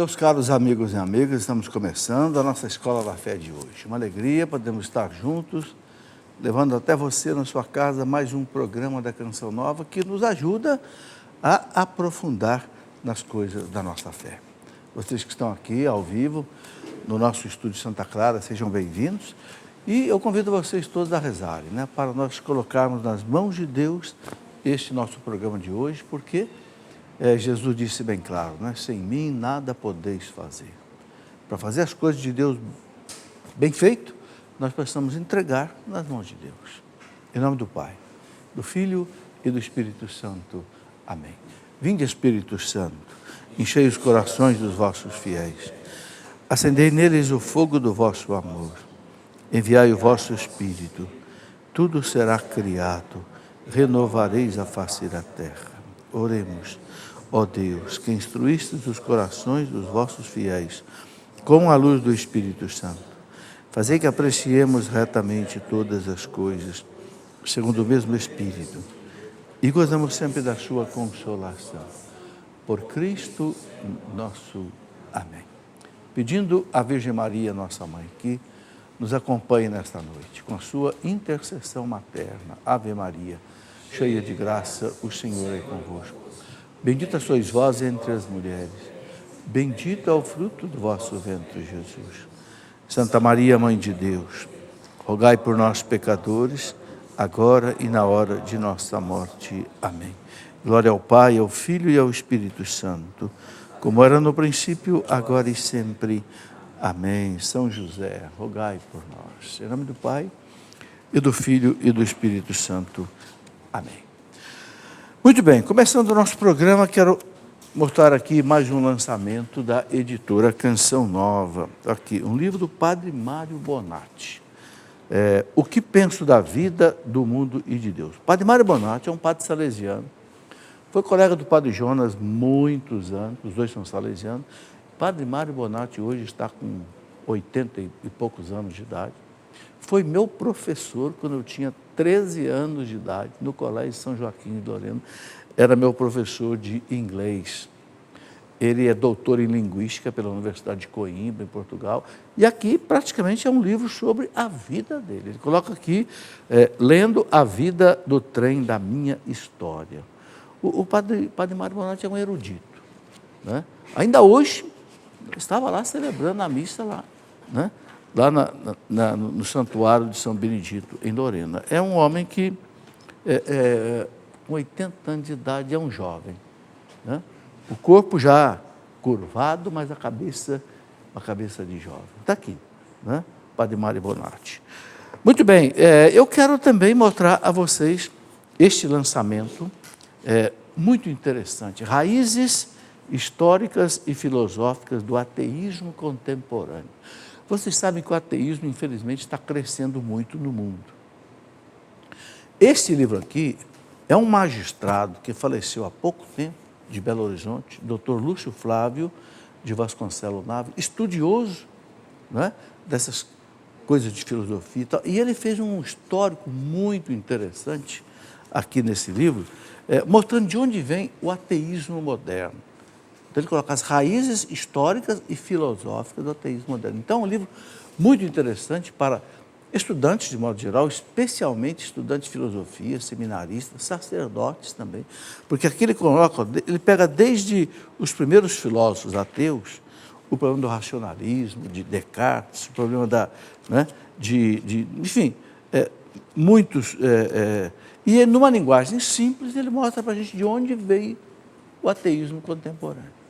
Meus caros amigos e amigas, estamos começando a nossa Escola da Fé de hoje. Uma alegria, podemos estar juntos, levando até você na sua casa mais um programa da Canção Nova que nos ajuda a aprofundar nas coisas da nossa fé. Vocês que estão aqui ao vivo, no nosso estúdio Santa Clara, sejam bem-vindos. E eu convido vocês todos a rezarem, para nós colocarmos nas mãos de Deus este nosso programa de hoje, porque Jesus disse bem claro, sem mim nada podeis fazer. Para fazer as coisas de Deus bem feito, nós precisamos entregar nas mãos de Deus. Em nome do Pai, do Filho e do Espírito Santo. Amém. Vinde, Espírito Santo, enchei os corações dos vossos fiéis, acendei neles o fogo do vosso amor, enviai o vosso Espírito, tudo será criado, renovareis a face da terra. Oremos. Ó Deus, que instruístes os corações dos vossos fiéis com a luz do Espírito Santo, fazei que apreciemos retamente todas as coisas, segundo o mesmo Espírito, e gozamos sempre da sua consolação. Por Cristo nosso. Amém. Pedindo à Virgem Maria, nossa Mãe, que nos acompanhe nesta noite, com a sua intercessão materna. Ave Maria, cheia de graça, o Senhor é convosco. Bendita sois vós entre as mulheres, bendito é o fruto do vosso ventre, Jesus. Santa Maria, Mãe de Deus, rogai por nós, pecadores, agora e na hora de nossa morte. Amém. Glória ao Pai, ao Filho e ao Espírito Santo, como era no princípio, agora e sempre. Amém. São José, rogai por nós. Em nome do Pai, e do Filho e do Espírito Santo. Amém. Muito bem, começando o nosso programa, quero mostrar aqui mais um lançamento da editora Canção Nova. Aqui, um livro do Padre Mário Bonatti. O que penso da vida, do mundo e de Deus. Padre Mário Bonatti é um padre salesiano, foi colega do Padre Jonas muitos anos, os dois são salesianos. Padre Mário Bonatti hoje está com 80 e poucos anos de idade. Foi meu professor quando eu tinha 13 anos de idade, no Colégio São Joaquim de Lorena. Era meu professor de inglês. Ele é doutor em linguística pela Universidade de Coimbra, em Portugal. E aqui, praticamente, é um livro sobre a vida dele. Ele coloca aqui, lendo a vida do trem da minha história. O padre Mário Bonatti é um erudito. Ainda hoje, estava lá celebrando a missa lá, lá no Santuário de São Benedito, em Lorena. É um homem que, com 80 anos de idade, é um jovem. O corpo já curvado, mas a cabeça de jovem. Está aqui, Padre Mário Bonatti. Muito bem, eu quero também mostrar a vocês este lançamento muito interessante, Raízes Históricas e Filosóficas do Ateísmo Contemporâneo. Vocês sabem que o ateísmo, infelizmente, está crescendo muito no mundo. Este livro aqui é um magistrado que faleceu há pouco tempo, de Belo Horizonte, Dr. Lúcio Flávio de Vasconcelos Naves, estudioso dessas coisas de filosofia e tal. E ele fez um histórico muito interessante aqui nesse livro, mostrando de onde vem o ateísmo moderno. Então, ele coloca as raízes históricas e filosóficas do ateísmo moderno. Então, é um livro muito interessante para estudantes, de modo geral, especialmente estudantes de filosofia, seminaristas, sacerdotes também. Porque aqui ele pega desde os primeiros filósofos ateus, o problema do racionalismo, de Descartes, o problema enfim, muitos... e numa linguagem simples, ele mostra para a gente de onde veio o ateísmo contemporâneo.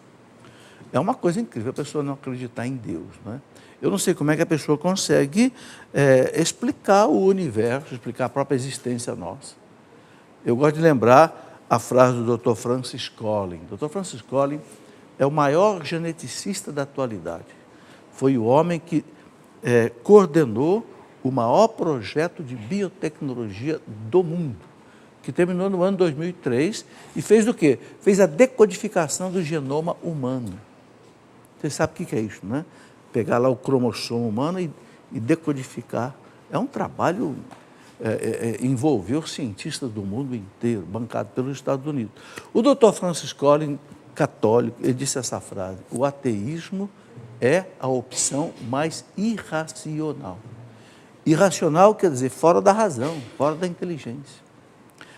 É uma coisa incrível a pessoa não acreditar em Deus. Eu não sei como é que a pessoa consegue explicar o universo, explicar a própria existência nossa. Eu gosto de lembrar a frase do Dr. Francis Collins. Dr. Francis Collins é o maior geneticista da atualidade. Foi o homem que coordenou o maior projeto de biotecnologia do mundo, que terminou no ano 2003 e fez o quê? Fez a decodificação do genoma humano. Você sabe o que é isso, Pegar lá o cromossomo humano e decodificar. É um trabalho, envolveu cientistas do mundo inteiro, bancado pelos Estados Unidos. O Dr. Francis Collins católico, ele disse essa frase: o ateísmo é a opção mais irracional. Irracional quer dizer fora da razão, fora da inteligência.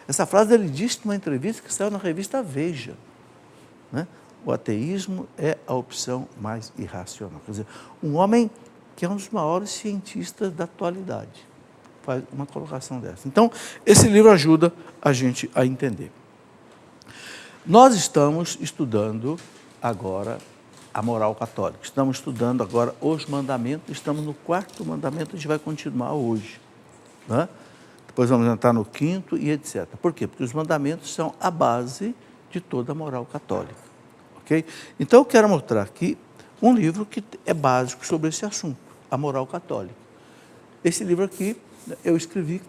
Essa frase ele disse numa entrevista que saiu na revista Veja, né? O ateísmo é a opção mais irracional. Quer dizer, um homem que é um dos maiores cientistas da atualidade faz uma colocação dessa. Então, esse livro ajuda a gente a entender. Nós estamos estudando agora a moral católica. Estamos estudando agora os mandamentos. Estamos no 4º mandamento, a gente vai continuar hoje, né? Depois vamos entrar no 5º e etc. Por quê? Porque os mandamentos são a base de toda a moral católica. Ok? Então, eu quero mostrar aqui um livro que é básico sobre esse assunto, a moral católica. Esse livro aqui eu escrevi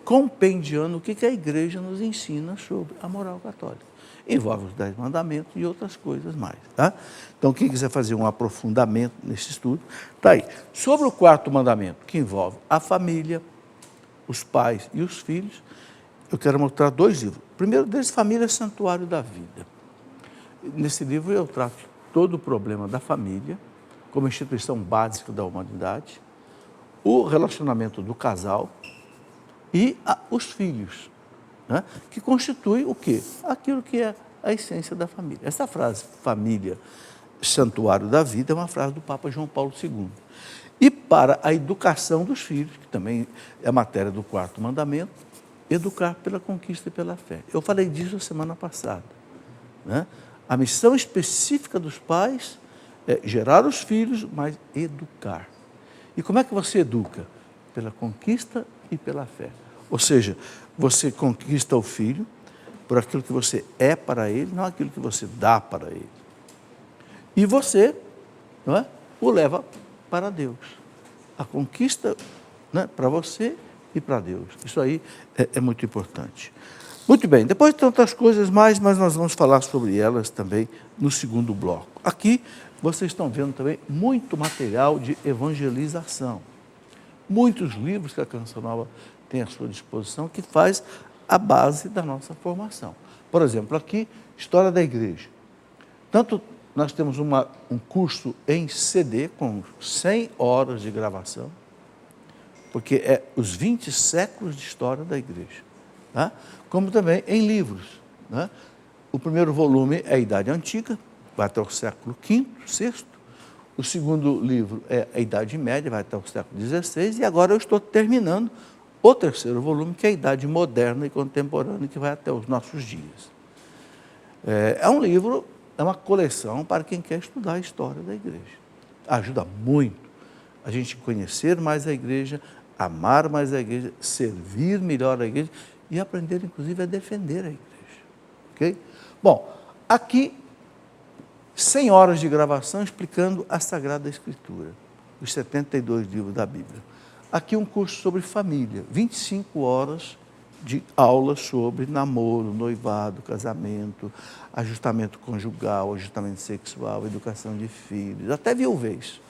compendiando o que a igreja nos ensina sobre a moral católica. Envolve os 10 mandamentos e outras coisas mais. Tá? Então, quem quiser fazer um aprofundamento nesse estudo, está aí. Sobre o 4º mandamento, que envolve a família, os pais e os filhos, eu quero mostrar 2 livros. O primeiro deles, Família Santuário da Vida. Nesse livro eu trato todo o problema da família, como instituição básica da humanidade, o relacionamento do casal e os filhos, né? Que constitui o quê? Aquilo que é a essência da família. Essa frase, família, santuário da vida, é uma frase do Papa João Paulo II. E para a educação dos filhos, que também é matéria do 4º mandamento, educar pela conquista e pela fé. Eu falei disso a semana passada, né? A missão específica dos pais é gerar os filhos, mas educar. E como é que você educa? Pela conquista e pela fé. Ou seja, você conquista o filho por aquilo que você é para ele, não aquilo que você dá para ele. E você, não é, o leva para Deus. A conquista, né, para você e para Deus. Isso aí é muito importante. Muito bem, depois de tantas coisas mais, mas nós vamos falar sobre elas também no 2º bloco. Aqui vocês estão vendo também muito material de evangelização. Muitos livros que a Canção Nova tem à sua disposição, que faz a base da nossa formação. Por exemplo, aqui, História da Igreja. Tanto nós temos um curso em CD, com 100 horas de gravação, porque é os 20 séculos de história da Igreja, tá? Como também em livros, né? O primeiro volume é a Idade Antiga, vai até o século V, VI. O segundo livro é a Idade Média, vai até o século XVI. E agora eu estou terminando o 3º volume, que é a Idade Moderna e Contemporânea, que vai até os nossos dias. É um livro, é uma coleção para quem quer estudar a história da Igreja. Ajuda muito a gente conhecer mais a Igreja, amar mais a Igreja, servir melhor a Igreja e aprender, inclusive, a defender a Igreja. Ok? Bom, aqui, 100 horas de gravação explicando a Sagrada Escritura, os 72 livros da Bíblia. Aqui um curso sobre família, 25 horas de aulas sobre namoro, noivado, casamento, ajustamento conjugal, ajustamento sexual, educação de filhos, até viuvez.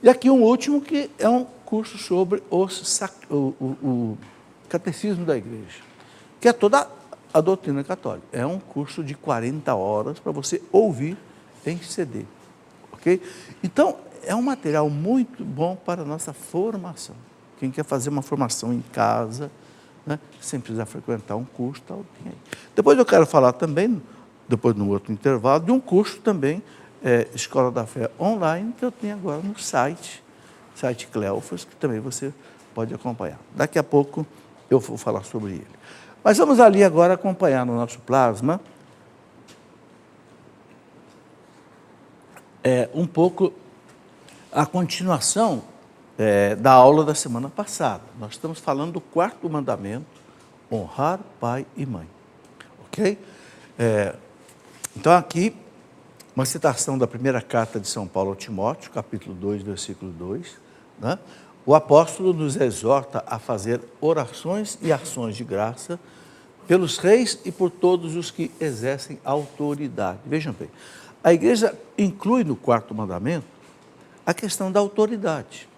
E aqui um último que é um curso sobre o Catecismo da Igreja, que é toda a doutrina católica. É um curso de 40 horas para você ouvir em CD, ok? Então, é um material muito bom para a nossa formação. Quem quer fazer uma formação em casa, né, sem precisar frequentar um curso, tal, tem aí. Depois eu quero falar também, depois no outro intervalo, de um curso também, Escola da Fé Online, que eu tenho agora no site Cleofas, que também você pode acompanhar. Daqui a pouco eu vou falar sobre ele. Mas vamos ali agora acompanhar no nosso plasma um pouco a continuação da aula da semana passada. Nós estamos falando do 4º mandamento, honrar pai e mãe. Ok? Então, aqui, uma citação da primeira carta de São Paulo a Timóteo, capítulo 2, versículo 2, né? O apóstolo nos exorta a fazer orações e ações de graça pelos reis e por todos os que exercem autoridade. Vejam bem, a igreja inclui no 4º mandamento a questão da autoridade.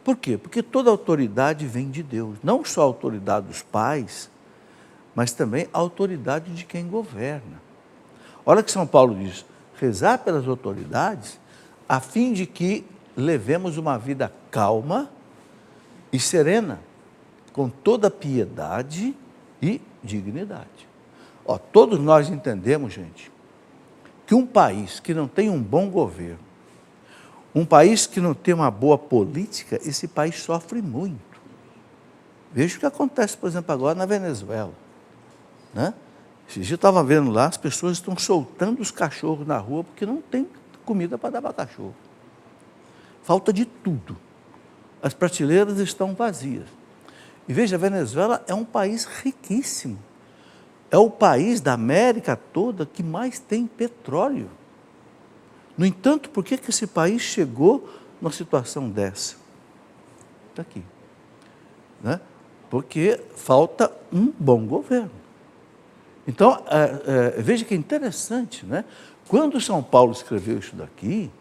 Por quê? Porque toda autoridade vem de Deus, não só a autoridade dos pais, mas também a autoridade de quem governa. Olha que São Paulo diz, rezar pelas autoridades a fim de que levemos uma vida calma e serena, com toda piedade e dignidade. Ó, todos nós entendemos, gente, que um país que não tem um bom governo, um país que não tem uma boa política, esse país sofre muito. Veja o que acontece, por exemplo, agora na Venezuela, né? Esse dia eu estava vendo lá, as pessoas estão soltando os cachorros na rua porque não tem comida para dar para cachorro. Falta de tudo. As prateleiras estão vazias. E veja, a Venezuela é um país riquíssimo. É o país da América toda que mais tem petróleo. No entanto, por que esse país chegou numa situação dessa? Está aqui. Né? Porque falta um bom governo. Então, veja que é interessante, né? Quando São Paulo escreveu isso daqui,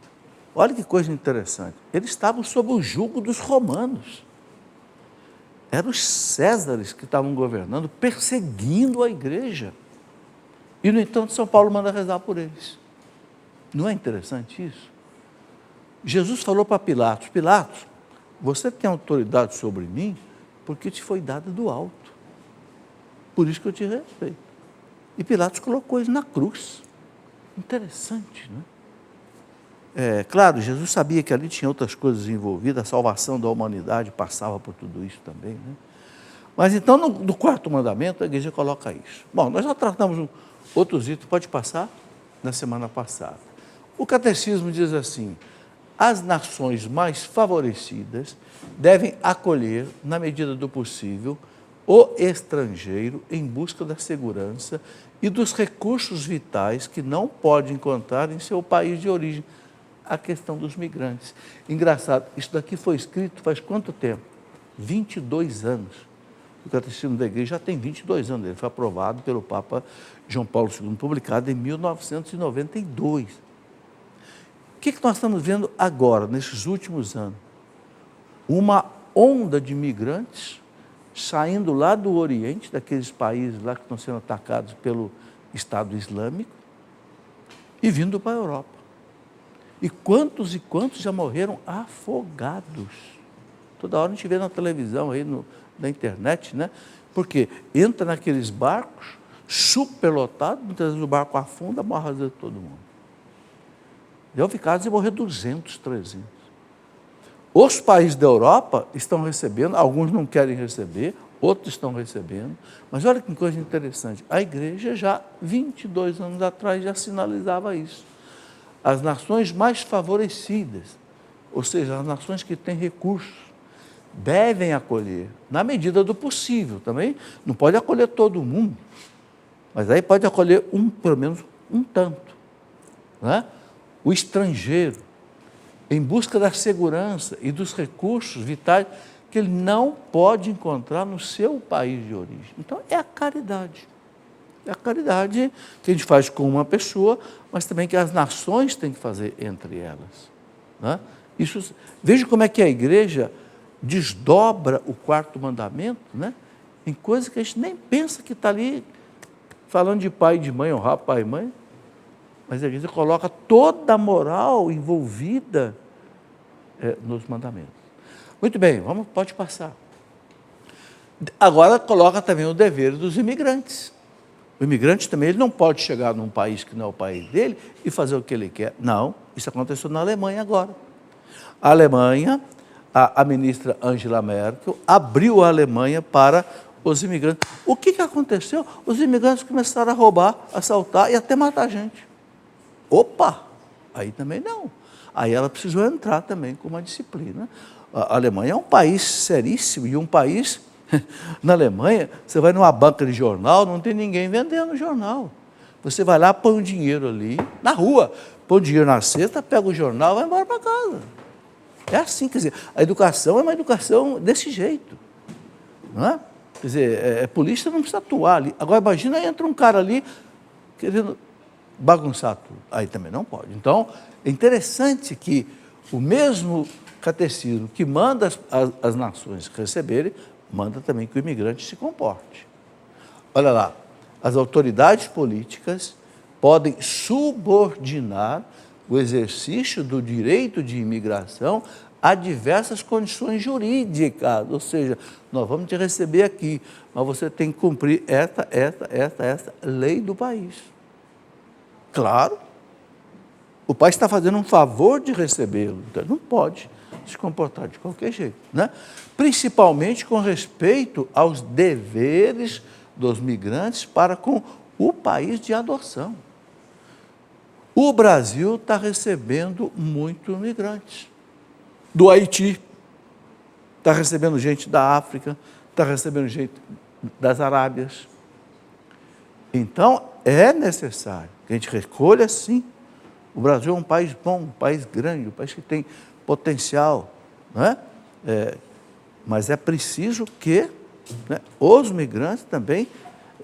olha que coisa interessante, eles estavam sob o jugo dos romanos. Eram os Césares que estavam governando, perseguindo a igreja. E, no entanto, São Paulo manda rezar por eles. Não é interessante isso? Jesus falou para Pilatos, Pilatos, você tem autoridade sobre mim porque te foi dada do alto. Por isso que eu te respeito. E Pilatos colocou ele na cruz. Interessante, né? Claro, Jesus sabia que ali tinha outras coisas envolvidas, a salvação da humanidade passava por tudo isso também, né? Mas então, no quarto mandamento, a igreja coloca isso. Bom, nós já tratamos outros itens, pode passar, na semana passada. O catecismo diz assim, as nações mais favorecidas devem acolher, na medida do possível, o estrangeiro em busca da segurança e dos recursos vitais que não pode encontrar em seu país de origem. A questão dos migrantes. Engraçado, isso daqui foi escrito faz quanto tempo? 22 anos. O Catecismo da Igreja já tem 22 anos, ele foi aprovado pelo Papa João Paulo II, publicado em 1992. O que nós estamos vendo agora, nesses últimos anos? Uma onda de migrantes saindo lá do Oriente, daqueles países lá que estão sendo atacados pelo Estado Islâmico, e vindo para a Europa. E quantos já morreram afogados? Toda hora a gente vê na televisão, aí na internet, né? Porque entra naqueles barcos, superlotados, muitas vezes o barco afunda, morre todo mundo. Já houve casos de morrer 200, 300. Os países da Europa estão recebendo, alguns não querem receber, outros estão recebendo, mas olha que coisa interessante, a igreja já 22 anos atrás já sinalizava isso. As nações mais favorecidas, ou seja, as nações que têm recursos, devem acolher, na medida do possível também, não pode acolher todo mundo, mas aí pode acolher pelo menos um tanto, né? O estrangeiro, em busca da segurança e dos recursos vitais que ele não pode encontrar no seu país de origem. Então, é a caridade. É a caridade que a gente faz com uma pessoa, mas também que as nações têm que fazer entre elas. Né? Veja como é que a igreja desdobra o quarto mandamento, né? Em coisas que a gente nem pensa que está ali falando de pai e de mãe, honrar pai e mãe, mas a igreja coloca toda a moral envolvida nos mandamentos. Muito bem, pode passar. Agora coloca também o dever dos imigrantes. O imigrante também ele não pode chegar num país que não é o país dele e fazer o que ele quer. Não, isso aconteceu na Alemanha agora. A Alemanha, a ministra Angela Merkel, abriu a Alemanha para os imigrantes. O que aconteceu? Os imigrantes começaram a roubar, assaltar e até matar gente. Opa! Aí também não. Aí ela precisou entrar também com uma disciplina. A Alemanha é um país seríssimo e um país... Na Alemanha, você vai numa banca de jornal, não tem ninguém vendendo jornal. Você vai lá, põe o dinheiro ali, na rua, põe o dinheiro na cesta, pega o jornal e vai embora para casa. É assim, quer dizer, a educação é uma educação desse jeito. Não é? Quer dizer, a polícia não precisa atuar ali. Agora, imagina, entra um cara ali querendo bagunçar tudo. Aí também não pode. Então, é interessante que o mesmo catecismo que manda as nações receberem, manda também que o imigrante se comporte. Olha lá, as autoridades políticas podem subordinar o exercício do direito de imigração a diversas condições jurídicas, ou seja, nós vamos te receber aqui, mas você tem que cumprir esta lei do país. Claro, o país está fazendo um favor de recebê-lo, então não pode se comportar de qualquer jeito, né? Principalmente com respeito aos deveres dos migrantes para com o país de adoção. O Brasil está recebendo muitos migrantes. Do Haiti, está recebendo gente da África, está recebendo gente das Arábias. Então, é necessário que a gente recolha, sim. O Brasil é um país bom, um país grande, um país que tem potencial, não é? Mas é preciso que, né, os migrantes também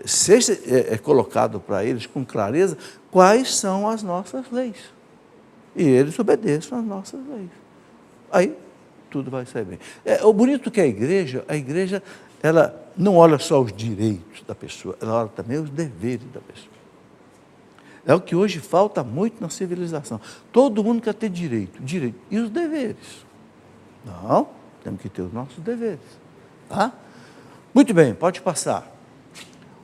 seja colocado para eles com clareza quais são as nossas leis. E eles obedeçam às nossas leis. Aí tudo vai sair bem. O bonito que é a igreja, ela não olha só os direitos da pessoa, ela olha também os deveres da pessoa. É o que hoje falta muito na civilização. Todo mundo quer ter direito. E os deveres? Não, temos que ter os nossos deveres. Tá? Muito bem, pode passar.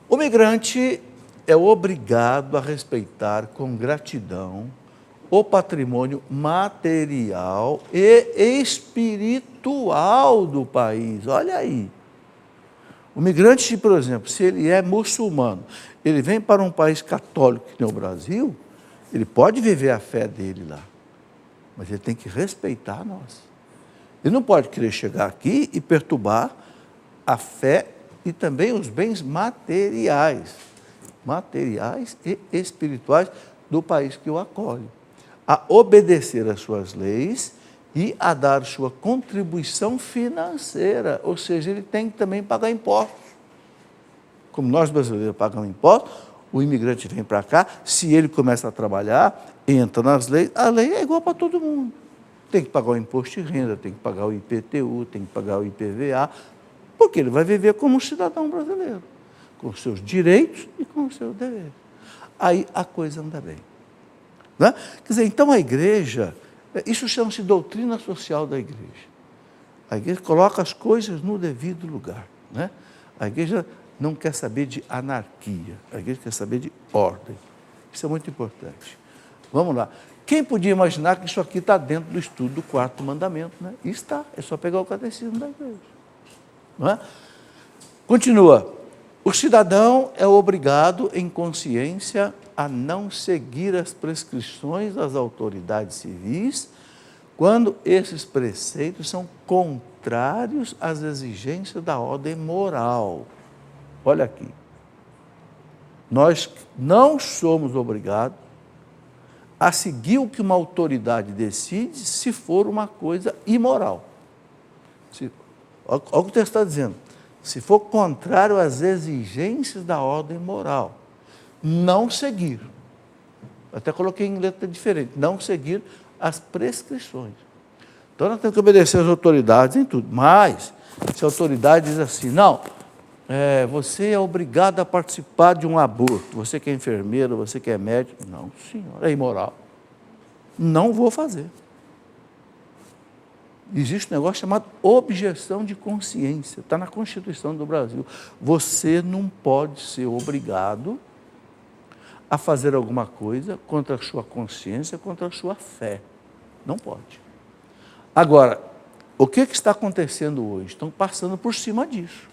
O migrante é obrigado a respeitar com gratidão o patrimônio material e espiritual do país. Olha aí. O migrante, por exemplo, se ele é muçulmano, ele vem para um país católico, que nem o Brasil, ele pode viver a fé dele lá, mas ele tem que respeitar a nossa. Ele não pode querer chegar aqui e perturbar a fé e também os bens materiais e espirituais do país que o acolhe, a obedecer às suas leis e a dar sua contribuição financeira, ou seja, ele tem que também pagar impostos. Como nós brasileiros pagamos impostos, o imigrante vem para cá, se ele começa a trabalhar, entra nas leis, a lei é igual para todo mundo. Tem que pagar o imposto de renda, tem que pagar o IPTU, tem que pagar o IPVA, porque ele vai viver como um cidadão brasileiro, com os seus direitos e com os seus deveres. Aí a coisa anda bem. Né? Quer dizer, então a igreja, isso chama-se doutrina social da igreja. A igreja coloca as coisas no devido lugar. Né? A igreja não quer saber de anarquia, a igreja quer saber de ordem. Isso é muito importante. Vamos lá. Quem podia imaginar que isso aqui está dentro do estudo do quarto mandamento? Né? E está, é só pegar o catecismo da igreja. Não é? Continua. O cidadão é obrigado, em consciência, a não seguir as prescrições das autoridades civis quando esses preceitos são contrários às exigências da ordem moral. Olha aqui. Nós não somos obrigados a seguir o que uma autoridade decide se for uma coisa imoral. Olha o que o texto está dizendo. Se for contrário às exigências da ordem moral, não seguir. Até coloquei em letra diferente, não seguir as prescrições. Então nós temos que obedecer às autoridades em tudo. Mas, se a autoridade diz assim, não, você é obrigado a participar de um aborto, você que é enfermeiro, você que é médico, não, senhor, é imoral. Não vou fazer. Existe um negócio chamado objeção de consciência, está na Constituição do Brasil. Você não pode ser obrigado a fazer alguma coisa contra a sua consciência, contra a sua fé. Não pode. Agora, o que está acontecendo hoje? Estão passando por cima disso.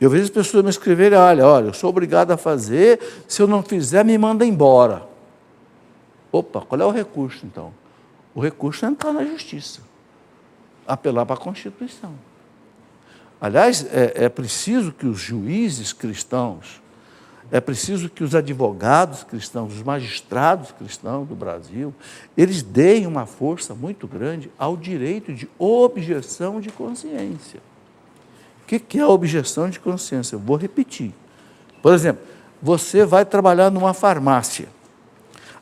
Eu vejo as pessoas me escreverem, olha, eu sou obrigado a fazer, se eu não fizer, me manda embora. Opa, qual é o recurso, então? O recurso é entrar na justiça, apelar para a Constituição. Aliás, é preciso que os juízes cristãos, é preciso que os advogados cristãos, os magistrados cristãos do Brasil, eles deem uma força muito grande ao direito de objeção de consciência. O que é a objeção de consciência? Eu vou repetir. Por exemplo, você vai trabalhar numa farmácia.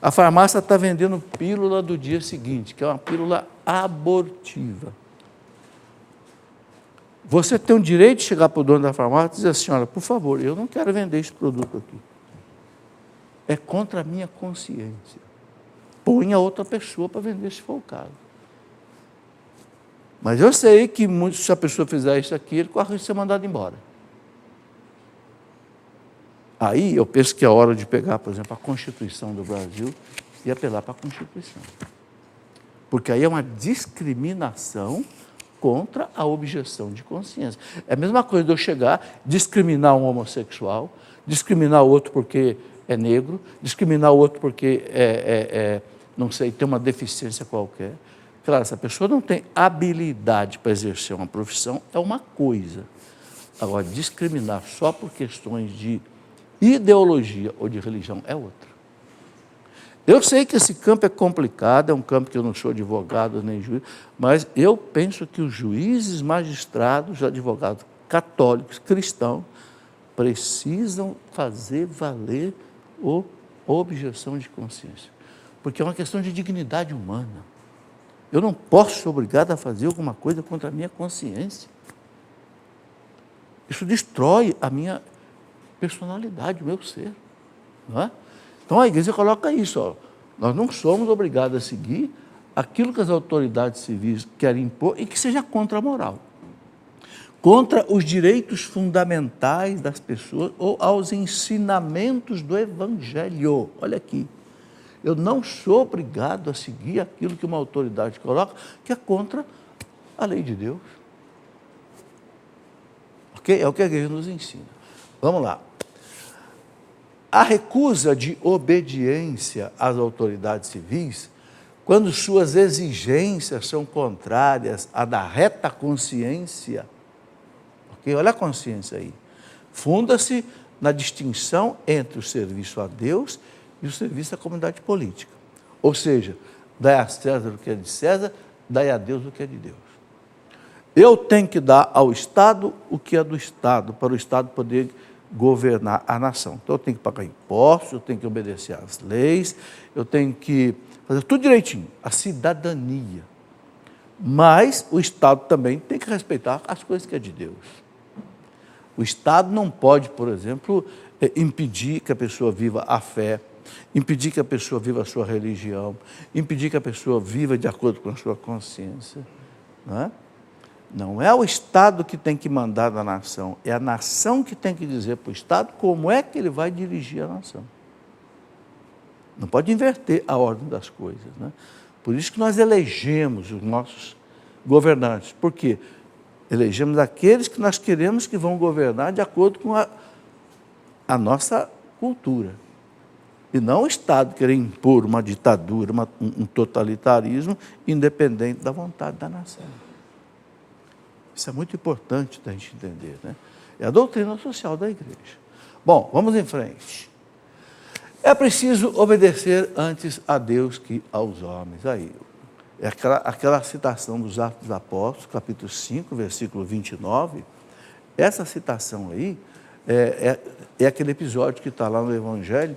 A farmácia está vendendo pílula do dia seguinte, que é uma pílula abortiva. Você tem o direito de chegar para o dono da farmácia e dizer assim, olha, por favor, eu não quero vender esse produto aqui. É contra a minha consciência. Ponha outra pessoa para vender, se for o caso. Mas eu sei que se a pessoa fizer isso aqui, ele corre de ser mandado embora. Aí eu penso que é hora de pegar, por exemplo, a Constituição do Brasil e apelar para a Constituição. Porque aí é uma discriminação contra a objeção de consciência. É a mesma coisa de eu chegar, discriminar um homossexual, discriminar o outro porque é negro, discriminar o outro porque não sei, tem uma deficiência qualquer. Claro, se a pessoa não tem habilidade para exercer uma profissão, é uma coisa. Agora, discriminar só por questões de ideologia ou de religião é outra. Eu sei que esse campo é complicado, é um campo que eu não sou advogado nem juiz, mas eu penso que os juízes, magistrados, advogados católicos, cristãos, precisam fazer valer a objeção de consciência. Porque é uma questão de dignidade humana. Eu não posso ser obrigado a fazer alguma coisa contra a minha consciência. Isso destrói a minha personalidade, o meu ser. Não é? Então a igreja coloca isso, ó, nós não somos obrigados a seguir aquilo que as autoridades civis querem impor e que seja contra a moral, contra os direitos fundamentais das pessoas ou aos ensinamentos do Evangelho. Olha aqui, eu não sou obrigado a seguir aquilo que uma autoridade coloca, que é contra a lei de Deus. Ok? É o que a igreja nos ensina. Vamos lá. A recusa de obediência às autoridades civis, quando suas exigências são contrárias à da reta consciência, ok? Olha a consciência aí, funda-se na distinção entre o serviço a Deus e o serviço à comunidade política. Ou seja, dai a César o que é de César, dai a Deus o que é de Deus. Eu tenho que dar ao Estado o que é do Estado, para o Estado poder governar a nação. Então eu tenho que pagar impostos, eu tenho que obedecer às leis, eu tenho que fazer tudo direitinho, a cidadania. Mas o Estado também tem que respeitar as coisas que é de Deus. O Estado não pode, por exemplo, impedir que a pessoa viva a fé, impedir que a pessoa viva a sua religião, impedir que a pessoa viva de acordo com a sua consciência. Não é? Não é o Estado que tem que mandar na nação, é a nação que tem que dizer para o Estado como é que ele vai dirigir a nação. Não pode inverter a ordem das coisas, né? Por isso que nós elegemos os nossos governantes. Por quê? Elegemos aqueles que nós queremos que vão governar de acordo com a nossa cultura. E não o Estado querer impor uma ditadura, um totalitarismo independente da vontade da nação. Isso é muito importante da gente entender, né? É a doutrina social da igreja. Bom, vamos em frente. É preciso obedecer antes a Deus que aos homens. Aí, é aquela citação dos Atos dos Apóstolos, capítulo 5, versículo 29. Essa citação aí é aquele episódio que está lá no Evangelho.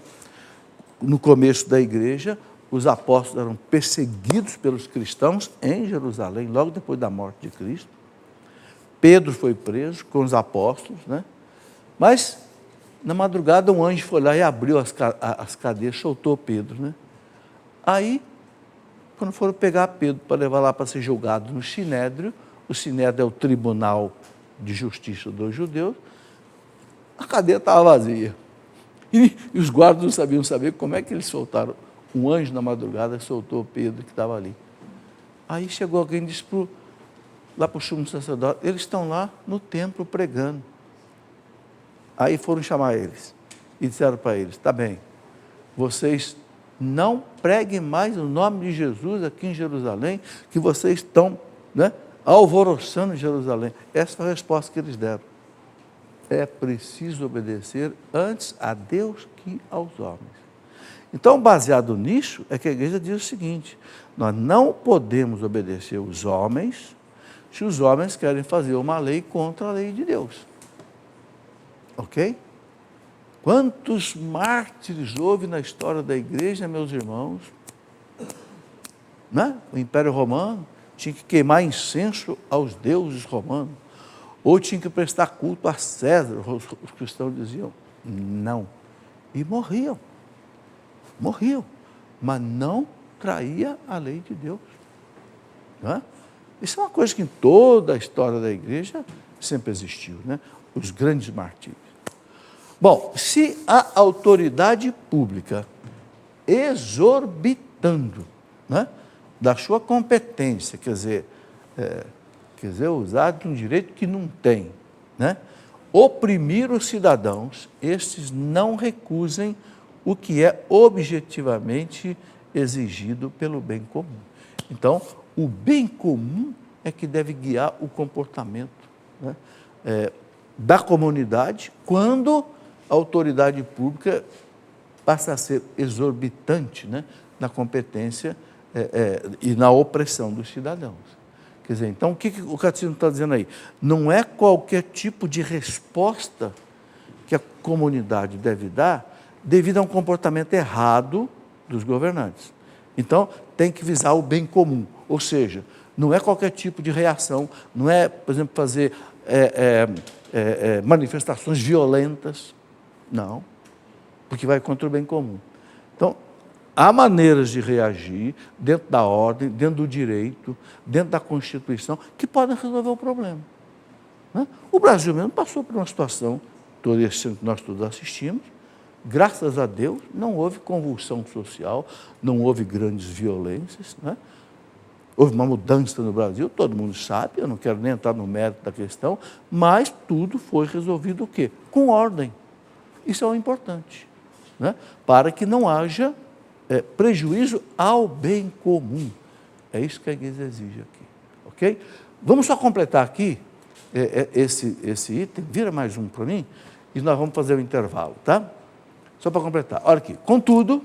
No começo da igreja, os apóstolos eram perseguidos pelos cristãos em Jerusalém, logo depois da morte de Cristo. Pedro foi preso com os apóstolos, né? Mas, na madrugada, um anjo foi lá e abriu as cadeias, soltou Pedro, né? Aí, quando foram pegar Pedro para levar lá para ser julgado no Sinédrio, o Sinédrio é o tribunal de justiça dos judeus, a cadeia estava vazia. E os guardas não sabiam saber como é que eles soltaram. Um anjo na madrugada soltou Pedro que estava ali. Aí chegou alguém e disse lá para o sumo sacerdote, eles estão lá no templo pregando. Aí foram chamar eles e disseram para eles, está bem, vocês não preguem mais o nome de Jesus aqui em Jerusalém, que vocês estão, né, alvoroçando Jerusalém. Essa foi a resposta que eles deram. É preciso obedecer antes a Deus que aos homens. Então, baseado nisso, é que a igreja diz o seguinte, nós não podemos obedecer os homens se os homens querem fazer uma lei contra a lei de Deus. Ok? Quantos mártires houve na história da igreja, meus irmãos? Né? O Império Romano tinha que queimar incenso aos deuses romanos. ou tinha que prestar culto a César. Os cristãos diziam não. E morriam, mas não traía a lei de Deus. Não é? Isso é uma coisa que em toda a história da igreja sempre existiu, né? Os grandes martírios. Bom, se a autoridade pública exorbitando, né, da sua competência, quer dizer, usar de um direito que não tem, né, oprimir os cidadãos, estes não recusem o que é objetivamente exigido pelo bem comum. Então, o bem comum é que deve guiar o comportamento, né, da comunidade quando a autoridade pública passa a ser exorbitante, né, na competência e na opressão dos cidadãos. Quer dizer, então, o que o catecismo está dizendo aí? Não é qualquer tipo de resposta que a comunidade deve dar devido a um comportamento errado dos governantes. Então, tem que visar o bem comum, ou seja, não é qualquer tipo de reação, não é, por exemplo, fazer manifestações violentas, não, porque vai contra o bem comum. Então, há maneiras de reagir dentro da ordem, dentro do direito, dentro da Constituição, que podem resolver o problema. Né? O Brasil mesmo passou por uma situação, todo esse ano que nós todos assistimos, graças a Deus, não houve convulsão social, não houve grandes violências, né? Houve uma mudança no Brasil, todo mundo sabe, eu não quero nem entrar no mérito da questão, mas tudo foi resolvido o quê? Com ordem. Isso é o importante, né? Para que não haja prejuízo ao bem comum. É isso que a igreja exige aqui, ok? Vamos só completar aqui esse item, vira mais um para mim, e nós vamos fazer o intervalo, tá? Só para completar. Olha aqui, contudo,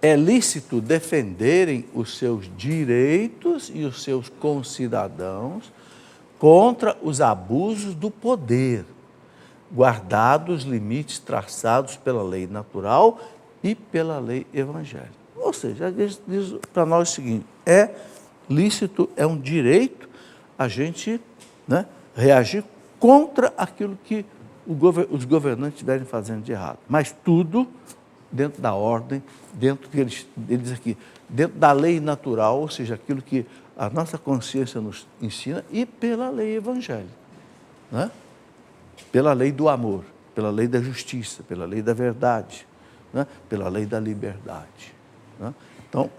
é lícito defenderem os seus direitos e os seus concidadãos contra os abusos do poder, guardados os limites traçados pela lei natural e pela lei evangélica. Ou seja, diz para nós o seguinte, é lícito, é um direito a gente, né, reagir contra aquilo que os governantes estiverem fazendo de errado. Mas tudo dentro da ordem, dentro que ele diz aqui, dentro da lei natural, ou seja, aquilo que a nossa consciência nos ensina, e pela lei evangélica, né? Pela lei do amor, pela lei da justiça, pela lei da verdade, né? Pela lei da liberdade. Né? Então,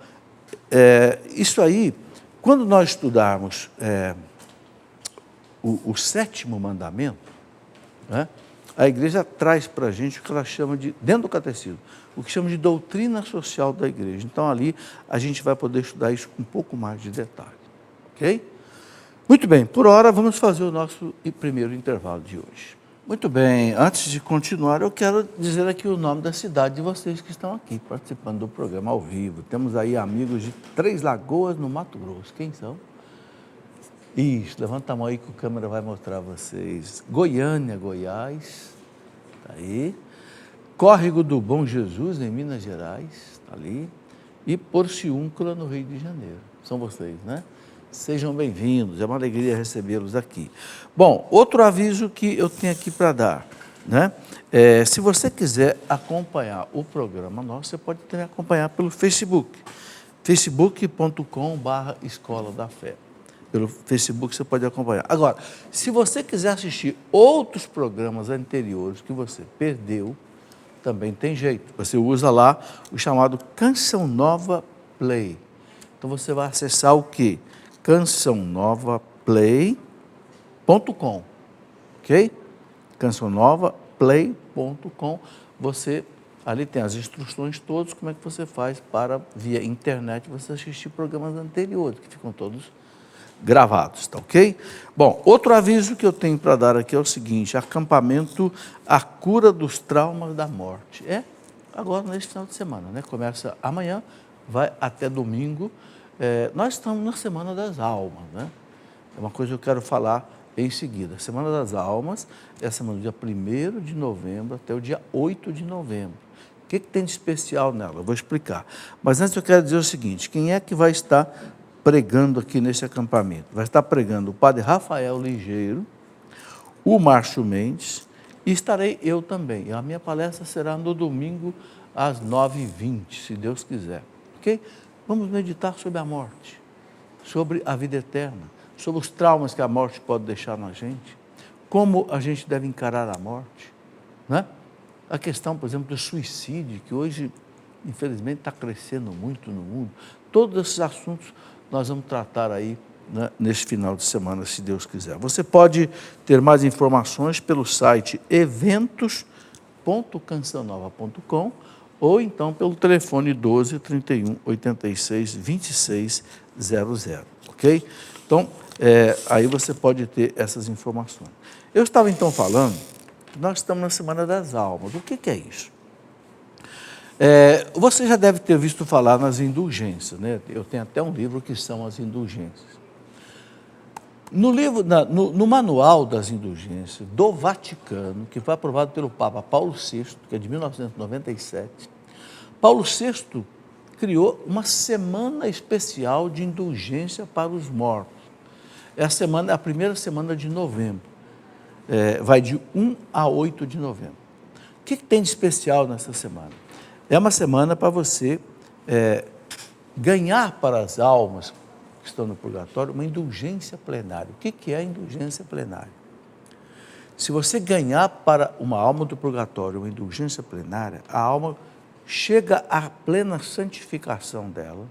isso aí, quando nós estudarmos o 7º mandamento, né? A igreja traz para a gente o que ela chama de, dentro do catecismo, o que chama de doutrina social da igreja. Então, ali, a gente vai poder estudar isso com um pouco mais de detalhe. Ok? Muito bem, por hora, vamos fazer o nosso primeiro intervalo de hoje. Muito bem, antes de continuar, eu quero dizer aqui o nome da cidade de vocês que estão aqui participando do programa ao vivo. Temos aí amigos de Três Lagoas, no Mato Grosso. Quem são? Isso, levanta a mão aí que a câmera vai mostrar a vocês. Goiânia, Goiás, está aí. Córrego do Bom Jesus, em Minas Gerais, está ali. E Porciúncula, no Rio de Janeiro. São vocês, né? Sejam bem-vindos, é uma alegria recebê-los aqui. Bom, outro aviso que eu tenho aqui para dar, né? Se você quiser acompanhar o programa nosso, você pode também acompanhar pelo Facebook, facebook.com/Escola da Fé. Pelo Facebook você pode acompanhar. Agora, se você quiser assistir outros programas anteriores que você perdeu, também tem jeito. Você usa lá o chamado Canção Nova Play. Então você vai acessar o quê? cançãonovaplay.com, ok? cançãonovaplay.com. Você, ali tem as instruções todas, como é que você faz para, via internet, você assistir programas anteriores, que ficam todos gravados, tá ok? Bom, outro aviso que eu tenho para dar aqui é o seguinte, acampamento A Cura dos Traumas da Morte. Agora, neste final de semana, né? Começa amanhã, vai até domingo. Nós estamos na Semana das Almas, né? É uma coisa que eu quero falar em seguida. A Semana das Almas é a semana do dia 1º de novembro até o dia 8 de novembro. O que tem de especial nela? Eu vou explicar. Mas antes eu quero dizer o seguinte, quem é que vai estar pregando aqui nesse acampamento. Vai estar pregando o padre Rafael Ligeiro, o Márcio Mendes, e estarei eu também. A minha palestra será no domingo às 9h20, se Deus quiser. Ok? Vamos meditar sobre a morte, sobre a vida eterna, sobre os traumas que a morte pode deixar na gente, como a gente deve encarar a morte, né? A questão, por exemplo, do suicídio, que hoje, infelizmente, está crescendo muito no mundo. Todos esses assuntos nós vamos tratar aí, né, neste final de semana, se Deus quiser. Você pode ter mais informações pelo site eventos.cancionova.com ou então pelo telefone 12 31 86 26 00, ok? Então, aí você pode ter essas informações. Eu estava então falando que nós estamos na Semana das Almas. O que é isso? Você já deve ter visto falar nas indulgências, né? Eu tenho até um livro que são as indulgências. No manual das indulgências do Vaticano, que foi aprovado pelo Papa Paulo VI, que é de 1997, Paulo VI criou uma semana especial de indulgência para os mortos. É a primeira semana de novembro. Vai de 1 a 8 de novembro. O que tem de especial nessa semana? É uma semana para você ganhar para as almas que estão no purgatório uma indulgência plenária. O que é a indulgência plenária? Se você ganhar para uma alma do purgatório uma indulgência plenária, a alma chega à plena santificação dela,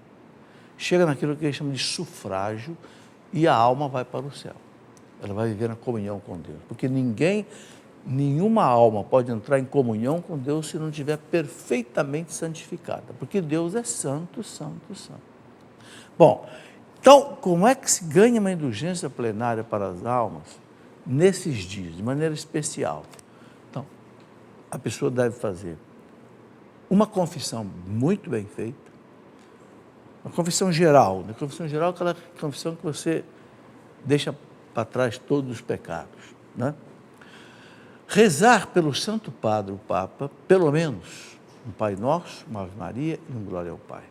chega naquilo que eles chamam de sufrágio, e a alma vai para o céu. Ela vai viver na comunhão com Deus. Porque nenhuma alma pode entrar em comunhão com Deus se não estiver perfeitamente santificada. Porque Deus é santo, santo, santo. Bom, então, como é que se ganha uma indulgência plenária para as almas nesses dias, de maneira especial? Então, a pessoa deve fazer uma confissão muito bem feita, uma confissão geral. Né? Confissão geral é aquela confissão que você deixa para trás todos os pecados. Né? Rezar pelo Santo Padre, o Papa, pelo menos um Pai Nosso, uma Ave Maria e um Glória ao Pai.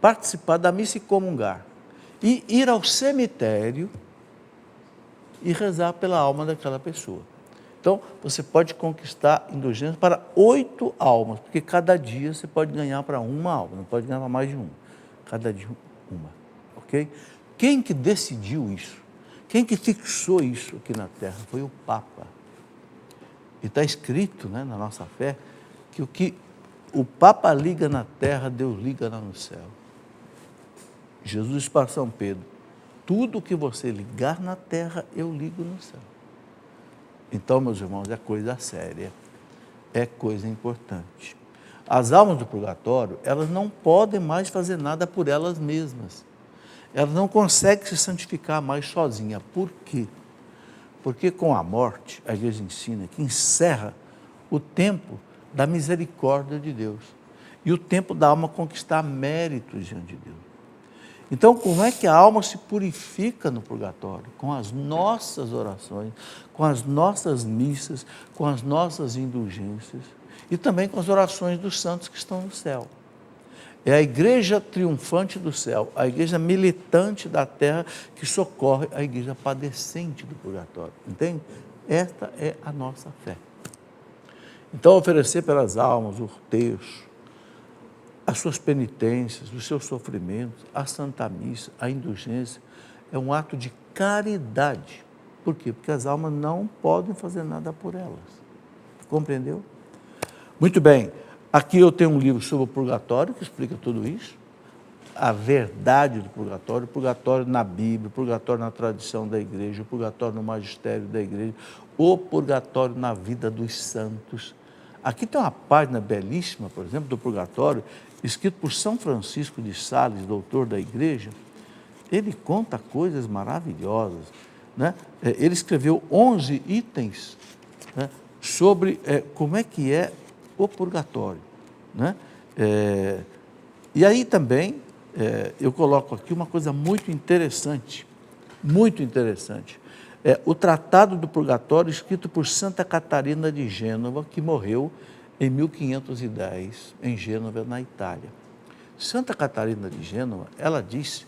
Participar da missa e comungar. E ir ao cemitério e rezar pela alma daquela pessoa. Então, você pode conquistar indulgência para 8 almas, porque cada dia você pode ganhar para uma alma, não pode ganhar para mais de uma. Cada dia uma, ok? Quem que decidiu isso? Quem que fixou isso aqui na Terra? Foi o Papa. E está escrito, né, na nossa fé que o que o Papa liga na Terra, Deus liga lá no céu. Jesus disse para São Pedro: tudo que você ligar na Terra, eu ligo no céu. Então, meus irmãos, é coisa séria, é coisa importante. As almas do purgatório, elas não podem mais fazer nada por elas mesmas. Elas não conseguem se santificar mais sozinhas. Por quê? Porque com a morte, a igreja ensina que encerra o tempo da misericórdia de Deus e o tempo da alma conquistar méritos diante de Deus. Então, como é que a alma se purifica no purgatório? Com as nossas orações, com as nossas missas, com as nossas indulgências e também com as orações dos santos que estão no céu. É a igreja triunfante do céu, a igreja militante da terra que socorre a igreja padecente do purgatório. Entende? Esta é a nossa fé. Então, oferecer pelas almas o terço, as suas penitências, os seus sofrimentos, a Santa Missa, a indulgência, é um ato de caridade. Por quê? Porque as almas não podem fazer nada por elas. Compreendeu? Muito bem. Aqui eu tenho um livro sobre o purgatório, que explica tudo isso. A verdade do purgatório, o purgatório na Bíblia, o purgatório na tradição da igreja, o purgatório no magistério da igreja, o purgatório na vida dos santos. Aqui tem uma página belíssima, por exemplo, do purgatório, escrito por São Francisco de Sales, doutor da igreja. Ele conta coisas maravilhosas. Né? Ele escreveu 11 itens, né, sobre como é que é o purgatório. Né? E aí também eu coloco aqui uma coisa muito interessante, o Tratado do Purgatório, escrito por Santa Catarina de Gênova, que morreu em 1510, em Gênova, na Itália. Santa Catarina de Gênova, ela disse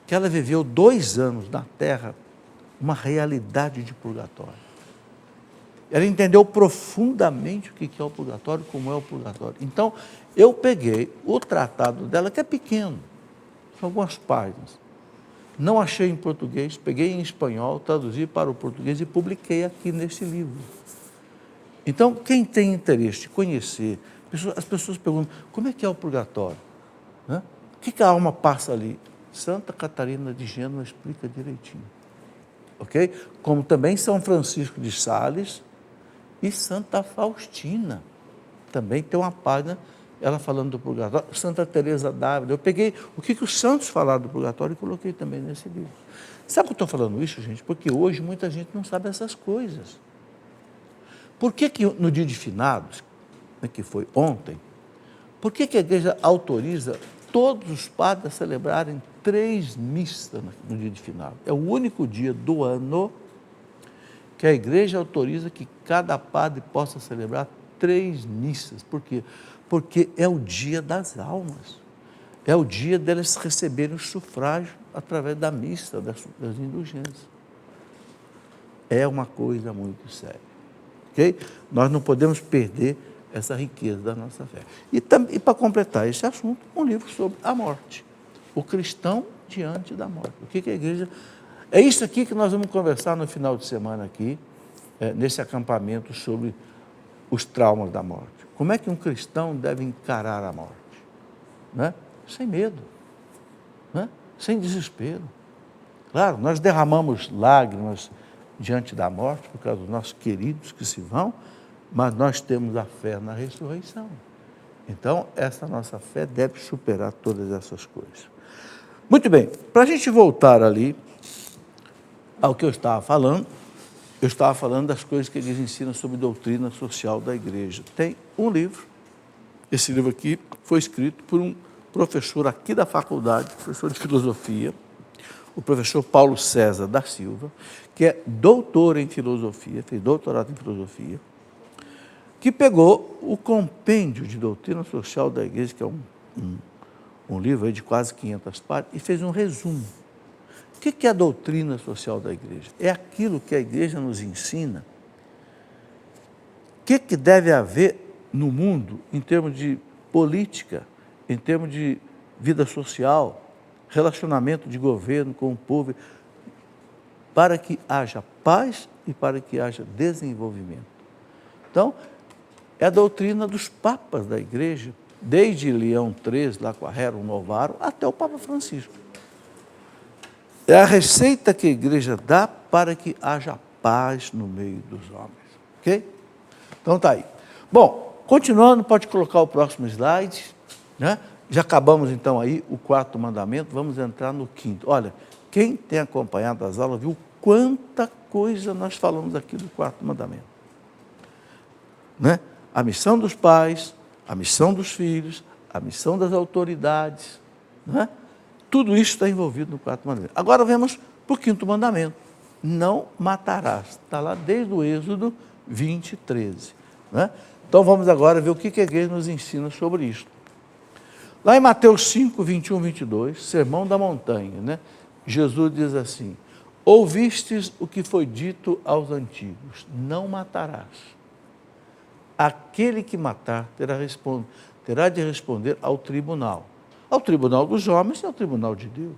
que ela viveu 2 anos na Terra, uma realidade de purgatório. Ela entendeu profundamente o que é o purgatório, como é o purgatório. Então, eu peguei o tratado dela, que é pequeno, são algumas páginas. Não achei em português, peguei em espanhol, traduzi para o português e publiquei aqui nesse livro. Então, quem tem interesse de conhecer, as pessoas perguntam, como é o purgatório? Né? O que a alma passa ali? Santa Catarina de Gênova explica direitinho. Ok? Como também São Francisco de Sales e Santa Faustina. Também tem uma página, ela falando do purgatório. Santa Teresa d'Ávila. Eu peguei o que os santos falaram do purgatório e coloquei também nesse livro. Sabe por que eu estou falando isso, gente? Porque hoje muita gente não sabe essas coisas. Por que no dia de finados, que foi ontem, por que a igreja autoriza todos os padres a celebrarem 3 missas no dia de finados? É o único dia do ano que a igreja autoriza que cada padre possa celebrar 3 missas. Por quê? Porque é o dia das almas. É o dia delas receberem o sufrágio através da missa, das indulgências. É uma coisa muito séria. Okay? Nós não podemos perder essa riqueza da nossa fé. E para completar esse assunto, um livro sobre a morte. O cristão diante da morte. O que a igreja... É isso aqui que nós vamos conversar no final de semana aqui, nesse acampamento sobre os traumas da morte. Como é que um cristão deve encarar a morte? Né? Sem medo, né? Sem desespero. Claro, nós derramamos lágrimas diante da morte por causa dos nossos queridos que se vão, mas nós temos a fé na ressurreição. Então, essa nossa fé deve superar todas essas coisas. Muito bem, para a gente voltar ali ao que eu estava falando das coisas que eles ensinam sobre doutrina social da igreja. Tem um livro, esse livro aqui foi escrito por um professor aqui da faculdade, professor de filosofia, o professor Paulo César da Silva, que é doutor em filosofia, fez doutorado em filosofia, que pegou o compêndio de doutrina social da igreja, que é um livro aí de quase 500 páginas, e fez um resumo. O que é a doutrina social da igreja? É aquilo que a igreja nos ensina. O que deve haver no mundo em termos de política, em termos de vida social, relacionamento de governo com o povo, para que haja paz e para que haja desenvolvimento. Então, é a doutrina dos papas da igreja, desde Leão XIII, lá com a Rerum Novarum, até o Papa Francisco. É a receita que a igreja dá para que haja paz no meio dos homens. Ok? Então tá aí. Bom, continuando, pode colocar o próximo slide, né? Já acabamos então aí o 4º mandamento, vamos entrar no 5º. Olha, quem tem acompanhado as aulas viu quanta coisa nós falamos aqui do 4º mandamento. Né? A missão dos pais, a missão dos filhos, a missão das autoridades, né? Tudo isso está envolvido no 4º mandamento. Agora vamos para o 5º mandamento. Não matarás. Está lá desde o Êxodo 20, 13. Né? Então vamos agora ver o que a igreja nos ensina sobre isso. Lá em Mateus 5, 21, 22, Sermão da Montanha, né? Jesus diz assim: ouvistes o que foi dito aos antigos, não matarás. Aquele que matar terá de responder ao tribunal dos homens e ao tribunal de Deus.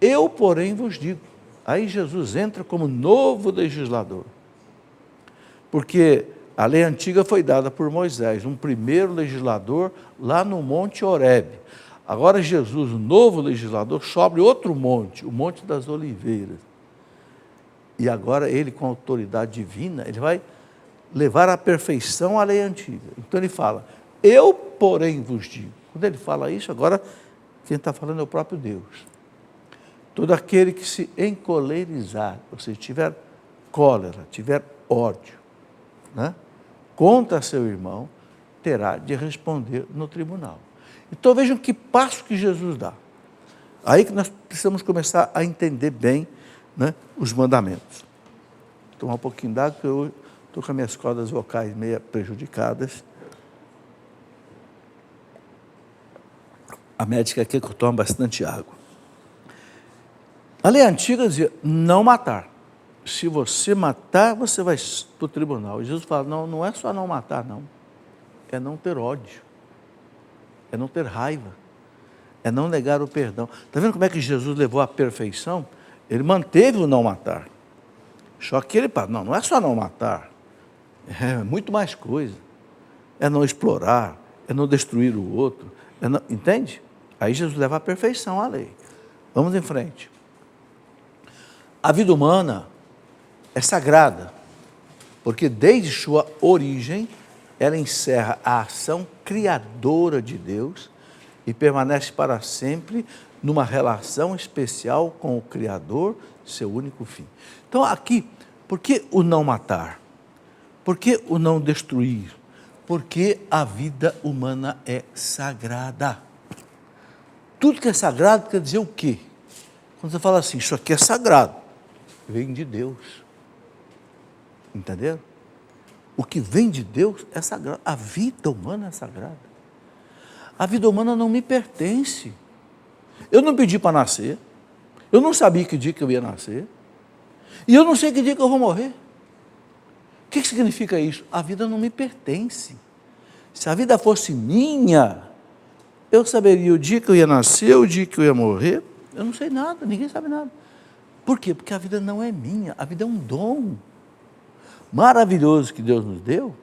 Eu, porém, vos digo, aí Jesus entra como novo legislador, porque a lei antiga foi dada por Moisés, um primeiro legislador lá no Monte Horebe. Agora Jesus, o novo legislador, sobe outro monte, o Monte das Oliveiras. E agora ele, com autoridade divina, ele vai levar à perfeição a lei antiga. Então ele fala, eu, porém, vos digo. Quando ele fala isso, agora quem está falando é o próprio Deus. Todo aquele que se encolerizar, ou seja, tiver cólera, tiver ódio, né, contra seu irmão, terá de responder no tribunal. Então vejam que passo que Jesus dá. Aí que nós precisamos começar a entender bem, né, os mandamentos. Vou tomar um pouquinho d'água, porque eu estou com as minhas cordas vocais meio prejudicadas. A médica quer que eu tome bastante água. A lei antiga dizia, não matar. Se você matar, você vai para o tribunal. E Jesus fala, não, não é só não matar, não. É não ter ódio. É não ter raiva. É não negar o perdão. Está vendo como é que Jesus levou à perfeição? Ele manteve o não matar. Só que ele fala, não, não é só não matar. É muito mais coisa. É não explorar, é não destruir o outro. Entende? Aí Jesus leva à perfeição a lei. Vamos em frente. A vida humana é sagrada, porque desde sua origem, ela encerra a ação criadora de Deus e permanece para sempre numa relação especial com o Criador, seu único fim. Então aqui, por que o não matar? Por que o não destruir? Porque a vida humana é sagrada. Tudo que é sagrado quer dizer o quê? Quando você fala assim, isso aqui é sagrado, vem de Deus. Entenderam? O que vem de Deus é sagrado. A vida humana é sagrada. A vida humana não me pertence. Eu não pedi para nascer. Eu não sabia que dia que eu ia nascer. E eu não sei que dia que eu vou morrer. O que significa isso? A vida não me pertence. Se a vida fosse minha, eu saberia o dia que eu ia nascer, o dia que eu ia morrer. Eu não sei nada, ninguém sabe nada. Por quê? Porque a vida não é minha, a vida é um dom maravilhoso que Deus nos deu.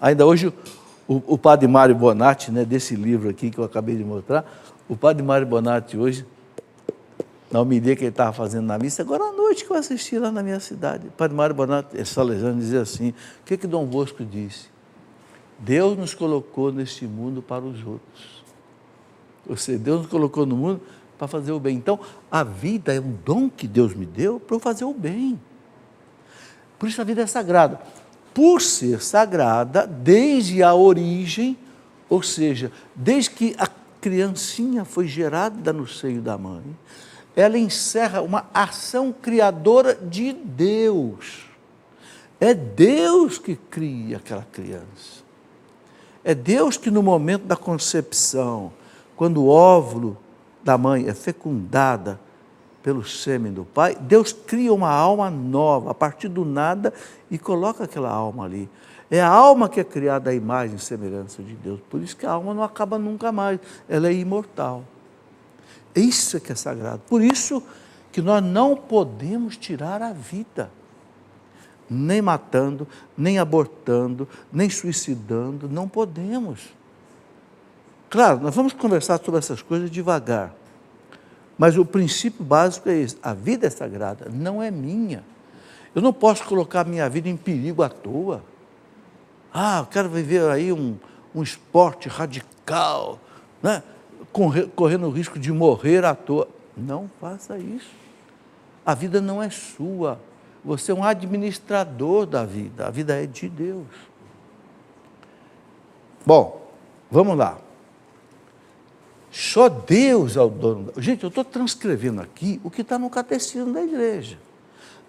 Ainda hoje, o padre Mário Bonatti, né, desse livro aqui que eu acabei de mostrar, o padre Mário Bonatti hoje, na homilia que ele estava fazendo na missa, agora à noite que eu assisti lá na minha cidade, o padre Mário Bonatti, salesiano, dizia assim, o que Dom Bosco disse? Deus nos colocou neste mundo para os outros. Ou seja, Deus nos colocou no mundo para fazer o bem. Então, a vida é um dom que Deus me deu para eu fazer o bem. Por isso a vida é sagrada. Por ser sagrada, desde a origem, ou seja, desde que a criancinha foi gerada no seio da mãe, ela encerra uma ação criadora de Deus. É Deus que cria aquela criança. É Deus que no momento da concepção, quando o óvulo da mãe é fecundada pelo sêmen do pai, Deus cria uma alma nova, a partir do nada, e coloca aquela alma ali. É a alma que é criada à imagem e semelhança de Deus. Por isso que a alma não acaba nunca mais, ela é imortal. Isso é que é sagrado. Por isso que nós não podemos tirar a vida. Nem matando, nem abortando, nem suicidando, não podemos. Claro, nós vamos conversar sobre essas coisas devagar. Mas o princípio básico é esse, a vida é sagrada, não é minha. Eu não posso colocar a minha vida em perigo à toa. Eu quero viver aí um esporte radical, né? Correndo o risco de morrer à toa. Não faça isso. A vida não é sua. Você é um administrador da vida, a vida é de Deus. Bom, vamos lá. Só Deus é o dono. Gente, eu estou transcrevendo aqui o que está no catecismo da igreja.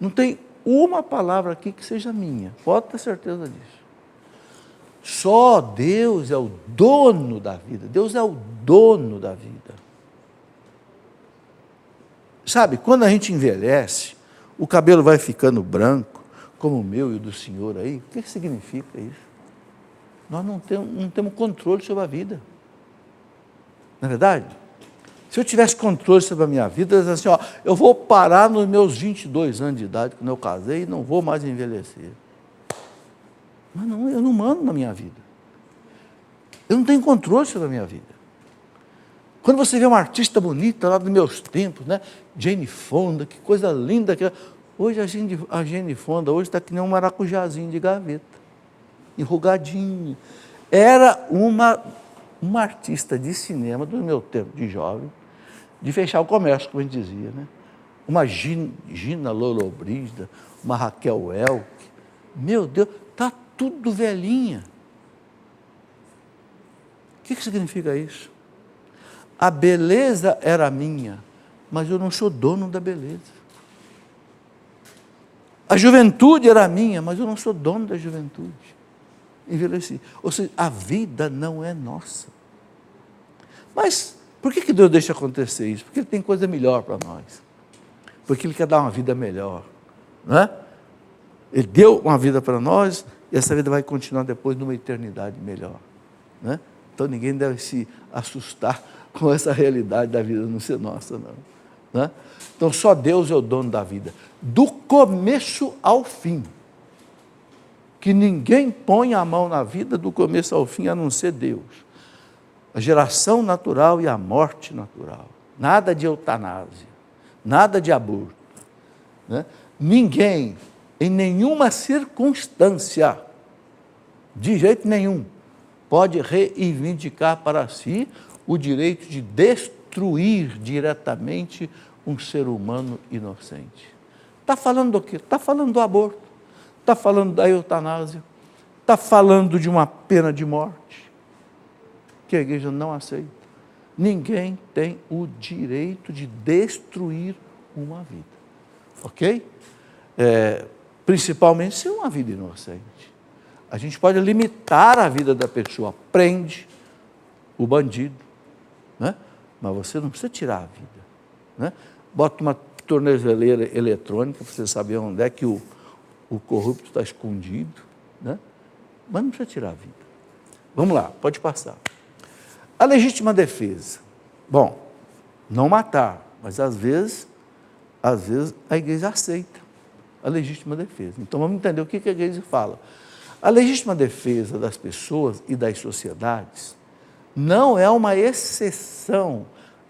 Não tem uma palavra aqui que seja minha, pode ter certeza disso. Só Deus é o dono da vida. Deus é o dono da vida. Sabe, quando a gente envelhece, o cabelo vai ficando branco, como o meu e o do senhor aí, o que significa isso? Nós não temos controle sobre a vida. Não é verdade? Se eu tivesse controle sobre a minha vida, eu diria assim, eu vou parar nos meus 22 anos de idade, quando eu casei, e não vou mais envelhecer. Mas não, eu não mando na minha vida. Eu não tenho controle sobre a minha vida. Quando você vê uma artista bonita lá dos meus tempos, né? Jane Fonda, que coisa linda. Hoje a Jane Fonda hoje está que nem um maracujazinho de gaveta, enrugadinho. Era uma artista de cinema do meu tempo de jovem, de fechar o comércio, como a gente dizia, né? Uma Gina Lollobrigida, uma Raquel Welch. Meu Deus, está tudo velhinha. O que significa isso? A beleza era minha, mas eu não sou dono da beleza. A juventude era minha, mas eu não sou dono da juventude. Envelheci. Ou seja, a vida não é nossa. Mas por que Deus deixa acontecer isso? Porque Ele tem coisa melhor para nós. porque Ele quer dar uma vida melhor. Não é? Ele deu uma vida para nós e essa vida vai continuar depois numa eternidade melhor. Não é? Então ninguém deve se assustar com essa realidade da vida não ser nossa, não é? Então só Deus é o dono da vida, do começo ao fim. Que ninguém põe a mão na vida do começo ao fim, a não ser Deus. A geração natural e a morte natural. Nada de eutanásia, nada de aborto. Né? Ninguém, em nenhuma circunstância, de jeito nenhum, pode reivindicar para si o direito de destruir diretamente um ser humano inocente. Está falando do quê? Está falando do aborto, está falando da eutanásia, está falando de uma pena de morte, que a igreja não aceita. Ninguém tem o direito de destruir uma vida, ok? Principalmente se é uma vida inocente. A gente pode limitar a vida da pessoa, prende o bandido, né? Mas você não precisa tirar a vida. Né? Bota uma tornozeleira eletrônica para você saber onde é que o corrupto está escondido, né? Mas não precisa tirar a vida. Vamos lá, pode passar. A legítima defesa. Bom, não matar, mas às vezes a igreja aceita a legítima defesa. Então vamos entender o que a igreja fala. A legítima defesa das pessoas e das sociedades não é uma exceção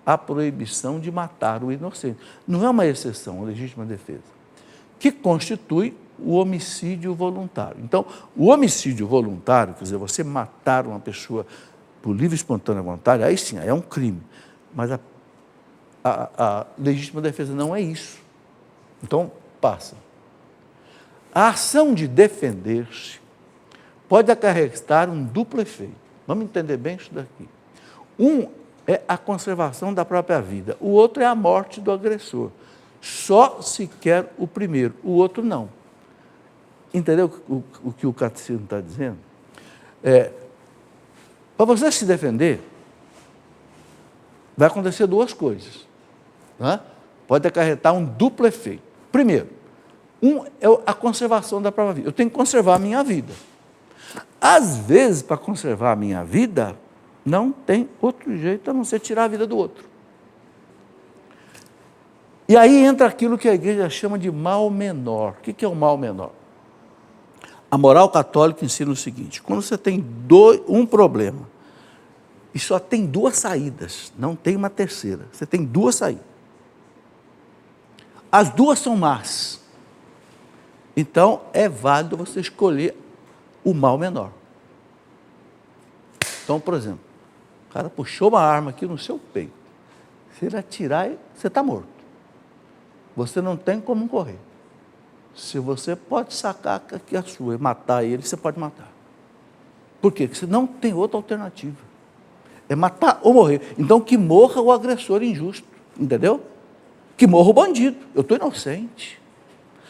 à proibição de matar o inocente. Não é uma exceção a legítima defesa, que constitui o homicídio voluntário. Então, o homicídio voluntário, quer dizer, você matar uma pessoa por livre e espontânea vontade, aí sim, aí é um crime. Mas a legítima defesa não é isso. Então, passa. A ação de defender-se pode acarretar um duplo efeito. Vamos entender bem isso daqui. Um é a conservação da própria vida, o outro é a morte do agressor. Só se quer o primeiro, o outro não. Entendeu o que o catecismo está dizendo? Para você se defender, vai acontecer duas coisas. Né? Pode acarretar um duplo efeito. Primeiro, é a conservação da própria vida. Eu tenho que conservar a minha vida. Às vezes, para conservar a minha vida, não tem outro jeito a não ser tirar a vida do outro. E aí entra aquilo que a igreja chama de mal menor. O que é o mal menor? A moral católica ensina o seguinte: quando você tem um problema e só tem duas saídas, não tem uma terceira, você tem duas saídas. As duas são más. Então, é válido você escolher o mal menor. Então, por exemplo, o cara puxou uma arma aqui no seu peito. Se ele atirar, você está morto. Você não tem como correr. Se você pode sacar que a sua e matar ele, você pode matar. Por quê? Porque você não tem outra alternativa. É matar ou morrer. Então, que morra o agressor injusto. Entendeu? Que morra o bandido. Eu estou inocente.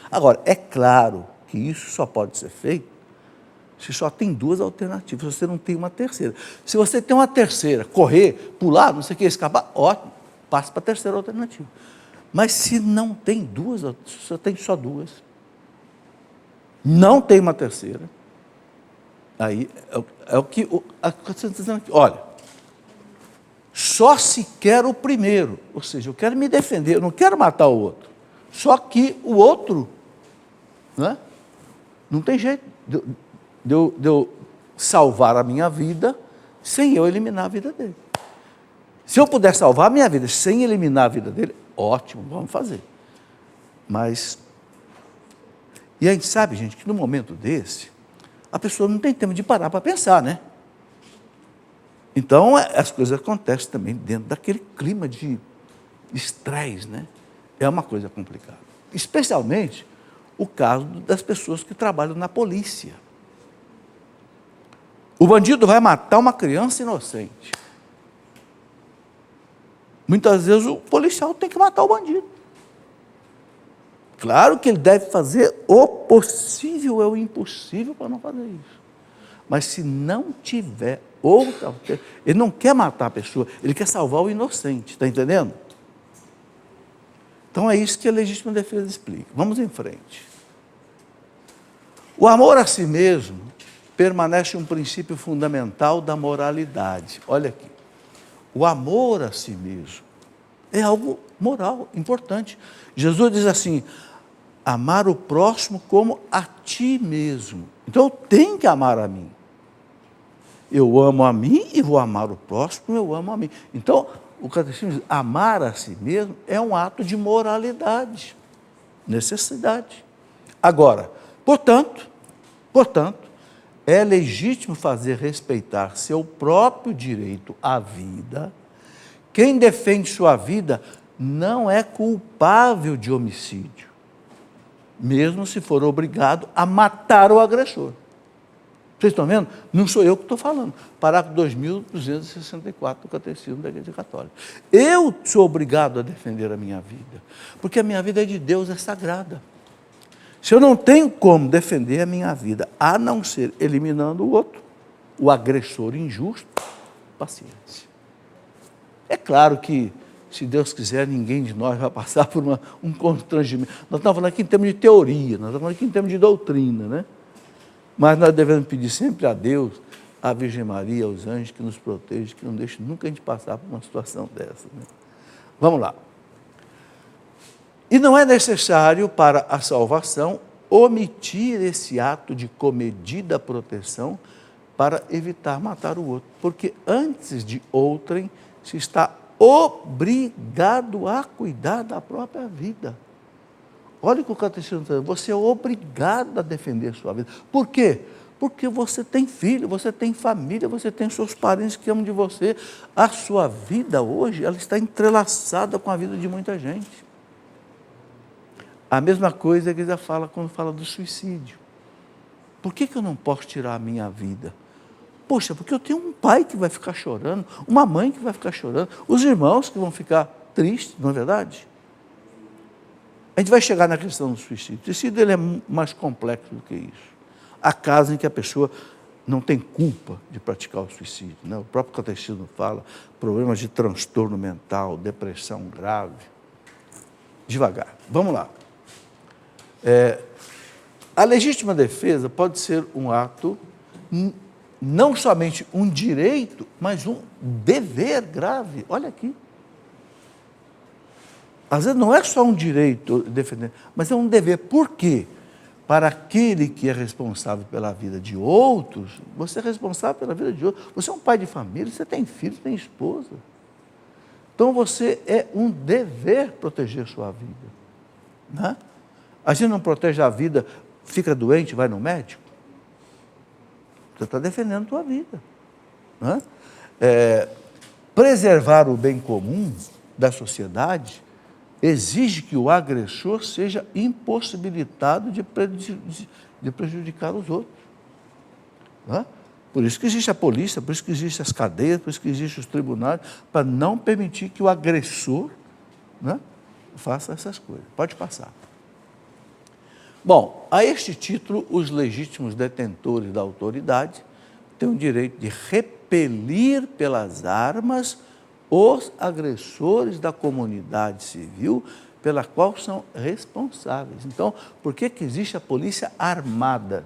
Agora, é claro que isso só pode ser feito se só tem duas alternativas, você não tem uma terceira. Se você tem uma terceira, correr, pular, não sei o que, escapar, ótimo, passe para a terceira alternativa. Mas se não tem duas, você tem só duas, não tem uma terceira, aí é o que você está dizendo aqui. Olha, só se quer o primeiro, ou seja, eu quero me defender, eu não quero matar o outro. Só que o outro, né, não tem jeito de eu salvar a minha vida sem eu eliminar a vida dele. Se eu puder salvar a minha vida sem eliminar a vida dele, ótimo, vamos fazer. Mas, e a gente sabe, gente, que no momento desse, a pessoa não tem tempo de parar para pensar, né? Então, as coisas acontecem também dentro daquele clima de estresse, né? É uma coisa complicada. Especialmente o caso das pessoas que trabalham na polícia. O bandido vai matar uma criança inocente. Muitas vezes o policial tem que matar o bandido. Claro que ele deve fazer o possível e o impossível para não fazer isso. Mas se não tiver outra, ele não quer matar a pessoa, ele quer salvar o inocente, está entendendo? Então é isso que a legítima defesa explica. Vamos em frente. O amor a si mesmo permanece um princípio fundamental da moralidade. Olha aqui. O amor a si mesmo é algo moral, importante. Jesus diz assim, amar o próximo como a ti mesmo. Então eu tenho que amar a mim. Eu amo a mim e vou amar o próximo como eu amo a mim. Então, o catecismo diz, amar a si mesmo é um ato de moralidade, necessidade. Agora, portanto, é legítimo fazer respeitar seu próprio direito à vida. Quem defende sua vida não é culpável de homicídio, mesmo se for obrigado a matar o agressor. Vocês estão vendo? Não sou eu que estou falando. Parágrafo 2264 do Catecismo da Igreja Católica. Eu sou obrigado a defender a minha vida, porque a minha vida é de Deus, é sagrada. Se eu não tenho como defender a minha vida, a não ser eliminando o outro, o agressor injusto, paciência. É claro que, se Deus quiser, ninguém de nós vai passar por um constrangimento. Nós estamos falando aqui em termos de teoria, nós estamos falando aqui em termos de doutrina, né? Mas nós devemos pedir sempre a Deus, à Virgem Maria, aos anjos, que nos protejam, que não deixem nunca a gente passar por uma situação dessa. Né? Vamos lá. E não é necessário, para a salvação, omitir esse ato de comedida proteção para evitar matar o outro. Porque antes de outrem, se está obrigado a cuidar da própria vida. Olha o que o catecismo está dizendo, você é obrigado a defender a sua vida. Por quê? Porque você tem filho, você tem família, você tem seus parentes que amam de você. A sua vida hoje, ela está entrelaçada com a vida de muita gente. A mesma coisa a igreja fala quando fala do suicídio. Por que eu não posso tirar a minha vida? Poxa, porque eu tenho um pai que vai ficar chorando, uma mãe que vai ficar chorando, os irmãos que vão ficar tristes, não é verdade? A gente vai chegar na questão do suicídio. O suicídio ele é mais complexo do que isso. Há casos em que a pessoa não tem culpa de praticar o suicídio. Né? O próprio catecismo fala, problemas de transtorno mental, depressão grave. Devagar, vamos lá. A legítima defesa pode ser um ato, não somente um direito, mas um dever grave. Olha aqui. Às vezes não é só um direito defender, mas é um dever. Por quê? Para aquele que é responsável pela vida de outros, você é responsável pela vida de outros. Você é um pai de família, você tem filho, tem esposa. Então você é um dever proteger sua vida. Né? A gente não protege a vida, fica doente, vai no médico. Você está defendendo a sua vida. Né? Preservar o bem comum da sociedade exige que o agressor seja impossibilitado de prejudicar os outros. Né? Por isso que existe a polícia, por isso que existem as cadeias, por isso que existem os tribunais, para não permitir que o agressor, né, faça essas coisas. Pode passar. Bom, a este título, os legítimos detentores da autoridade têm o direito de repelir pelas armas os agressores da comunidade civil pela qual são responsáveis. Então, por que existe a polícia armada?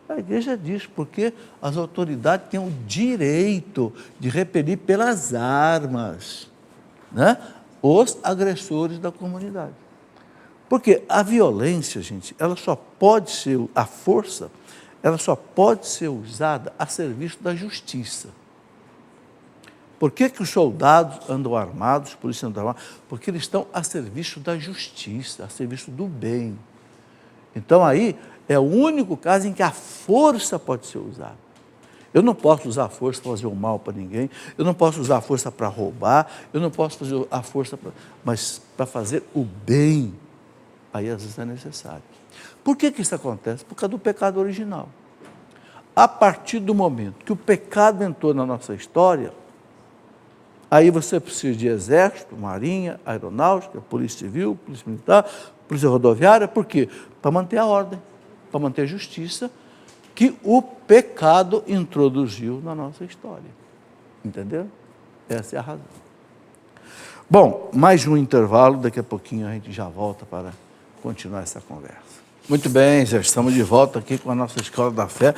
A igreja diz, porque as autoridades têm o direito de repelir pelas armas, né, os agressores da comunidade. Porque a violência, gente, ela só pode ser, a força, ela só pode ser usada a serviço da justiça. Por que os soldados andam armados, os policiais andam armados? Porque eles estão a serviço da justiça, a serviço do bem. Então aí é o único caso em que a força pode ser usada. Eu não posso usar a força para fazer o mal para ninguém, eu não posso usar a força para roubar, eu não posso fazer a força mas para fazer o bem. Aí às vezes é necessário. Por que isso acontece? Por causa do pecado original. A partir do momento que o pecado entrou na nossa história, aí você precisa de exército, marinha, aeronáutica, polícia civil, polícia militar, polícia rodoviária. Por quê? Para manter a ordem, para manter a justiça que o pecado introduziu na nossa história. Entendeu? Essa é a razão. Bom, mais um intervalo, daqui a pouquinho a gente já volta para continuar essa conversa. Muito bem, já estamos de volta aqui com a nossa Escola da Fé.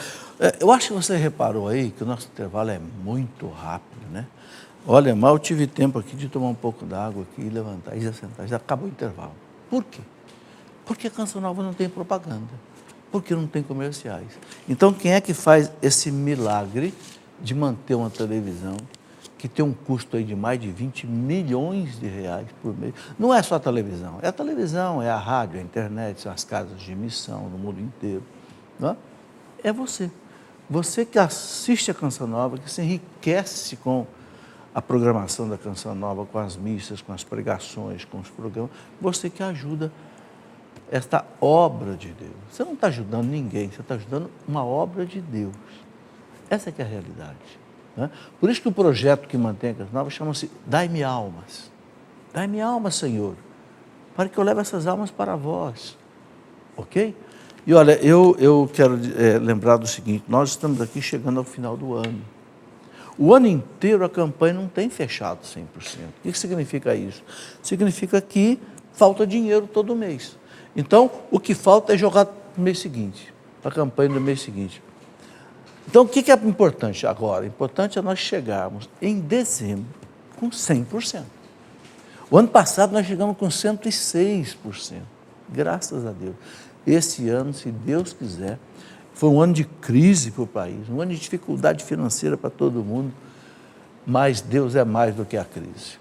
Eu acho que você reparou aí que o nosso intervalo é muito rápido, né? Olha, mal tive tempo aqui de tomar um pouco d'água aqui, levantar e já sentar, já acabou o intervalo. Por quê? Porque a Canção Nova não tem propaganda, porque não tem comerciais. Então, quem é que faz esse milagre de manter uma televisão que tem um custo aí de mais de 20 milhões de reais por mês? Não é só a televisão, é a rádio, a internet, são as casas de emissão no mundo inteiro. Não é? É você. Você que assiste a Canção Nova, que se enriquece com a programação da Canção Nova, com as missas, com as pregações, com os programas, você que ajuda esta obra de Deus. Você não está ajudando ninguém, você está ajudando uma obra de Deus. Essa é que é a realidade. Né? Por isso que o projeto que mantém a Canção Nova chama-se Dai-me Almas. Dai-me almas, Senhor, para que eu leve essas almas para vós. Ok? E olha, eu quero lembrar do seguinte, nós estamos aqui chegando ao final do ano. O ano inteiro a campanha não tem fechado 100%. O que significa isso? Significa que falta dinheiro todo mês. Então, o que falta é jogar no mês seguinte, a campanha do mês seguinte. Então, o que é importante agora? Importante é nós chegarmos em dezembro com 100%. O ano passado nós chegamos com 106%. Graças a Deus. Esse ano, se Deus quiser, foi um ano de crise para o país, um ano de dificuldade financeira para todo mundo, mas Deus é mais do que a crise.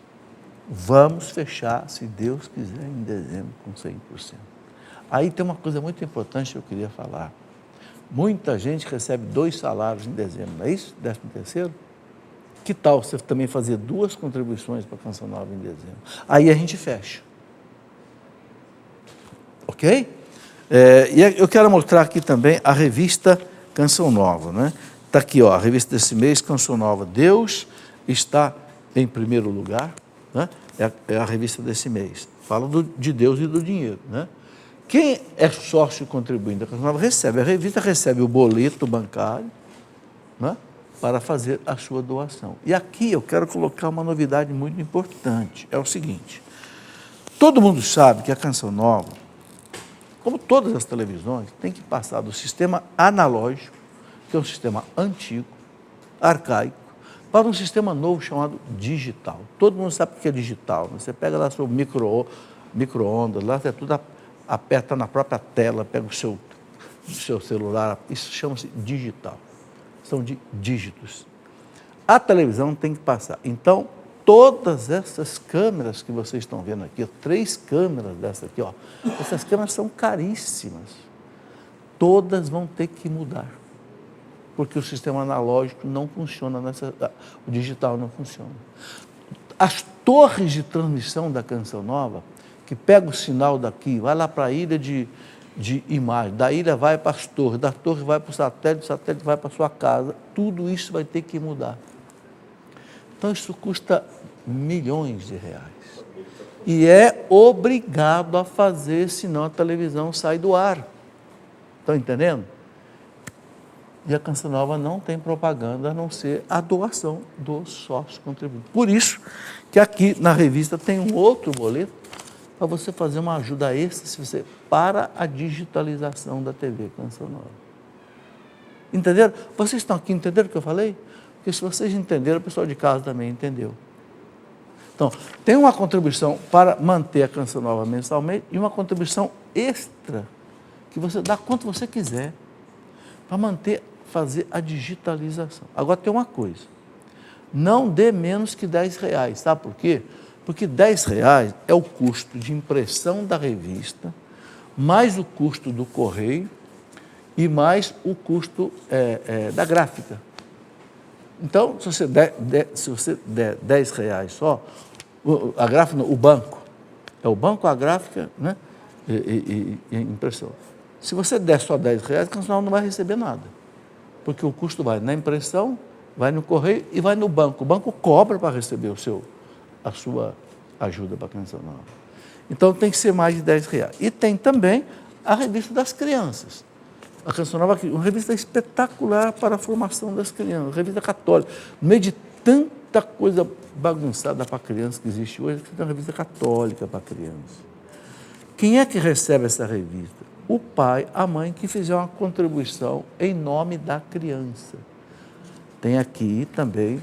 Vamos fechar, se Deus quiser, em dezembro com 100%. Aí tem uma coisa muito importante que eu queria falar. Muita gente recebe 2 salários em dezembro, não é isso? 13º? Que tal você também fazer 2 contribuições para a Canção Nova em dezembro? Aí a gente fecha. Ok? E eu quero mostrar aqui também a revista Canção Nova, né? Está aqui, ó, a revista desse mês, Canção Nova. Deus está em primeiro lugar, né? É a revista desse mês. Fala de Deus e do dinheiro, né? Quem é sócio contribuinte da Canção Nova recebe, a revista recebe o boleto bancário, né? Para fazer a sua doação. E aqui eu quero colocar uma novidade muito importante. É o seguinte, todo mundo sabe que a Canção Nova, como todas as televisões, tem que passar do sistema analógico, que é um sistema antigo, arcaico, para um sistema novo chamado digital. Todo mundo sabe o que é digital. Você pega lá seu micro-ondas, lá você tudo aperta na própria tela, pega o seu celular, isso chama-se digital. São de dígitos. A televisão tem que passar. Então, todas essas câmeras que vocês estão vendo aqui, 3 câmeras dessas aqui, ó, essas câmeras são caríssimas. Todas vão ter que mudar, porque o sistema analógico não funciona, o digital não funciona. As torres de transmissão da Canção Nova, que pega o sinal daqui, vai lá para a ilha de imagem, da ilha vai para as torres, da torre vai para o satélite vai para a sua casa, tudo isso vai ter que mudar. Então, isso custa milhões de reais. E é obrigado a fazer, senão a televisão sai do ar. Estão entendendo? E a Canção Nova não tem propaganda, a não ser a doação dos sócios contribuintes. Por isso que aqui na revista tem um outro boleto para você fazer uma ajuda extra para a digitalização da TV Canção Nova. Entenderam? Vocês estão aqui, entenderam o que eu falei? Porque se vocês entenderam, o pessoal de casa também entendeu. Então, tem uma contribuição para manter a Canção Nova mensalmente e uma contribuição extra, que você dá quanto você quiser, para fazer a digitalização. Agora tem uma coisa, não dê menos que R$10, sabe por quê? Porque R$10 é o custo de impressão da revista, mais o custo do correio e mais o custo da gráfica. Então, se você der R$10 só, a gráfica, o banco, é o banco, a gráfica, né? e a impressão. Se você der só R$10, a Canção Nova não vai receber nada, porque o custo vai na impressão, vai no correio e vai no banco. O banco cobra para receber a sua ajuda para a Canção Nova. Então, tem que ser mais de R$10. E tem também a revista das crianças. A Canção Nova, uma revista espetacular para a formação das crianças, revista católica. No meio de tanta coisa bagunçada para criança que existe hoje, que tem uma revista católica para criança. Quem é que recebe essa revista? O pai, a mãe, que fizer uma contribuição em nome da criança. Tem aqui também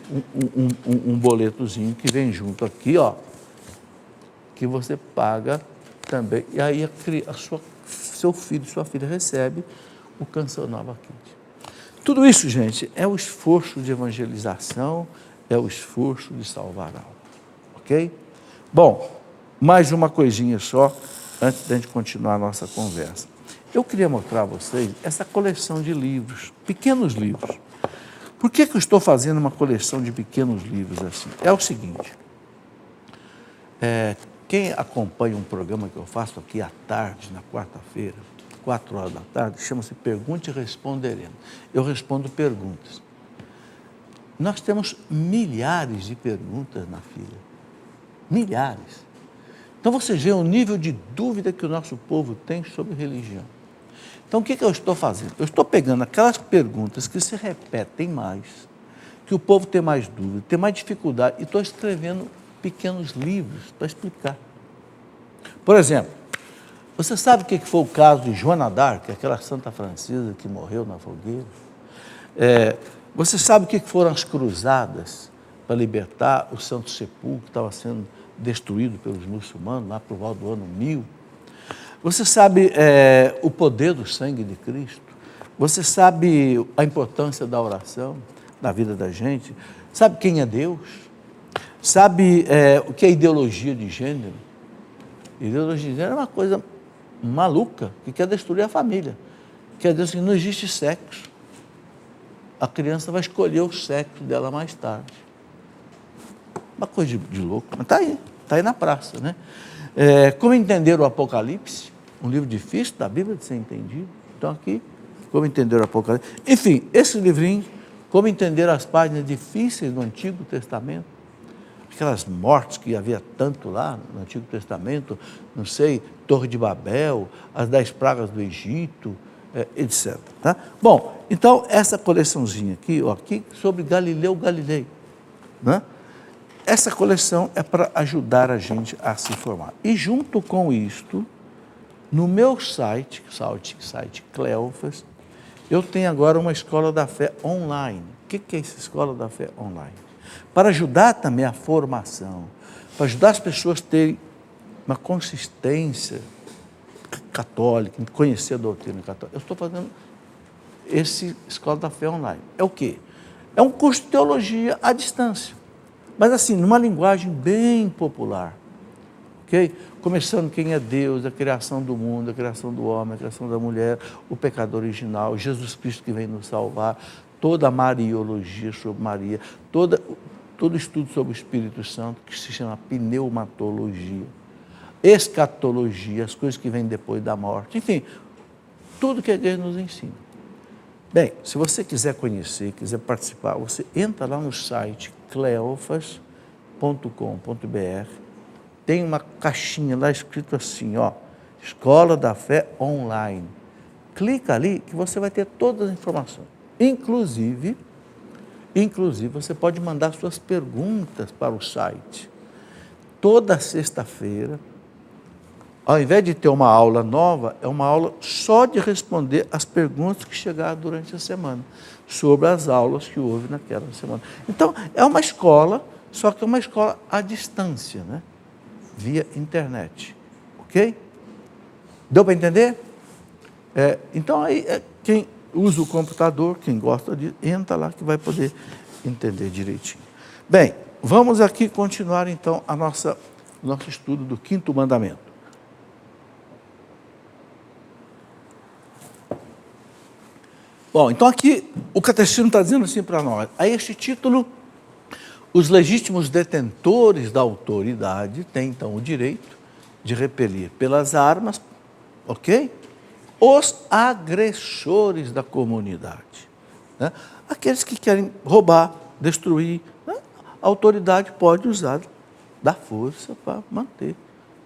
um boletozinho que vem junto aqui, ó, que você paga também. E aí seu filho, sua filha recebe o Canção Nova Kids. Tudo isso, gente, é o esforço de evangelização, é o esforço de salvar a alma. Ok? Bom, mais uma coisinha só, antes da gente continuar a nossa conversa. Eu queria mostrar a vocês essa coleção de livros, pequenos livros. Por que eu estou fazendo uma coleção de pequenos livros assim? É o seguinte, quem acompanha um programa que eu faço aqui à tarde, na quarta-feira, 4 horas da tarde, chama-se Pergunte e Responderemos. Eu respondo perguntas. Nós temos milhares de perguntas na fila. Milhares. Então, vocês veem o nível de dúvida que o nosso povo tem sobre religião. Então, o que eu estou fazendo? Eu estou pegando aquelas perguntas que se repetem mais, que o povo tem mais dúvida, tem mais dificuldade, e estou escrevendo pequenos livros para explicar. Por exemplo, você sabe o que foi o caso de Joana d'Arc, aquela santa francesa que morreu na fogueira? Você sabe o que foram as cruzadas para libertar o Santo Sepulcro, que estava sendo destruído pelos muçulmanos lá por volta do ano 1000? Você sabe o poder do sangue de Cristo? Você sabe a importância da oração na vida da gente? Sabe quem é Deus? Sabe o que é ideologia de gênero? Ideologia de gênero é uma coisa maluca que quer destruir a família. Quer dizer assim, não existe sexo. A criança vai escolher o sexo dela mais tarde. Uma coisa de louco, mas está aí na praça, né? Como entender o Apocalipse? Um livro difícil da Bíblia de ser entendido. Então aqui, como entender o Apocalipse. Enfim, esse livrinho, como entender as páginas difíceis do Antigo Testamento, aquelas mortes que havia tanto lá no Antigo Testamento, não sei, Torre de Babel, as 10 pragas do Egito, etc. Tá? Bom, então essa coleçãozinha aqui, ó, aqui sobre Galileu Galilei, né? Essa coleção é para ajudar a gente a se informar. E junto com isto, no meu site Cleofas, eu tenho agora uma Escola da Fé online. O que é essa Escola da Fé online? Para ajudar também a formação, para ajudar as pessoas a terem uma consistência católica, em conhecer a doutrina católica. Eu estou fazendo esse Escola da Fé online. É o quê? É um curso de teologia à distância. Mas assim, numa linguagem bem popular, ok? Começando quem é Deus, a criação do mundo, a criação do homem, a criação da mulher, o pecado original, Jesus Cristo que vem nos salvar, toda a mariologia sobre Maria, todo estudo sobre o Espírito Santo, que se chama pneumatologia, escatologia, as coisas que vêm depois da morte, enfim, tudo que a igreja nos ensina. Bem, se você quiser conhecer, quiser participar, você entra lá no site cleofas.com.br, tem uma caixinha lá escrito assim, ó, Escola da Fé Online. Clica ali que você vai ter todas as informações. Inclusive você pode mandar suas perguntas para o site. Toda sexta-feira, ao invés de ter uma aula nova, é uma aula só de responder as perguntas que chegaram durante a semana, sobre as aulas que houve naquela semana. Então, é uma escola, só que é uma escola à distância, né? Via internet. Ok? Deu para entender? Então, aí, quem usa o computador, quem gosta disso, entra lá que vai poder entender direitinho. Bem, vamos aqui continuar, então, o nosso estudo do 5º mandamento. Bom, então aqui o catecismo está dizendo assim para nós, a este título, os legítimos detentores da autoridade têm então o direito de repelir pelas armas, ok? Os agressores da comunidade, né? Aqueles que querem roubar, destruir, né? A autoridade pode usar da força para manter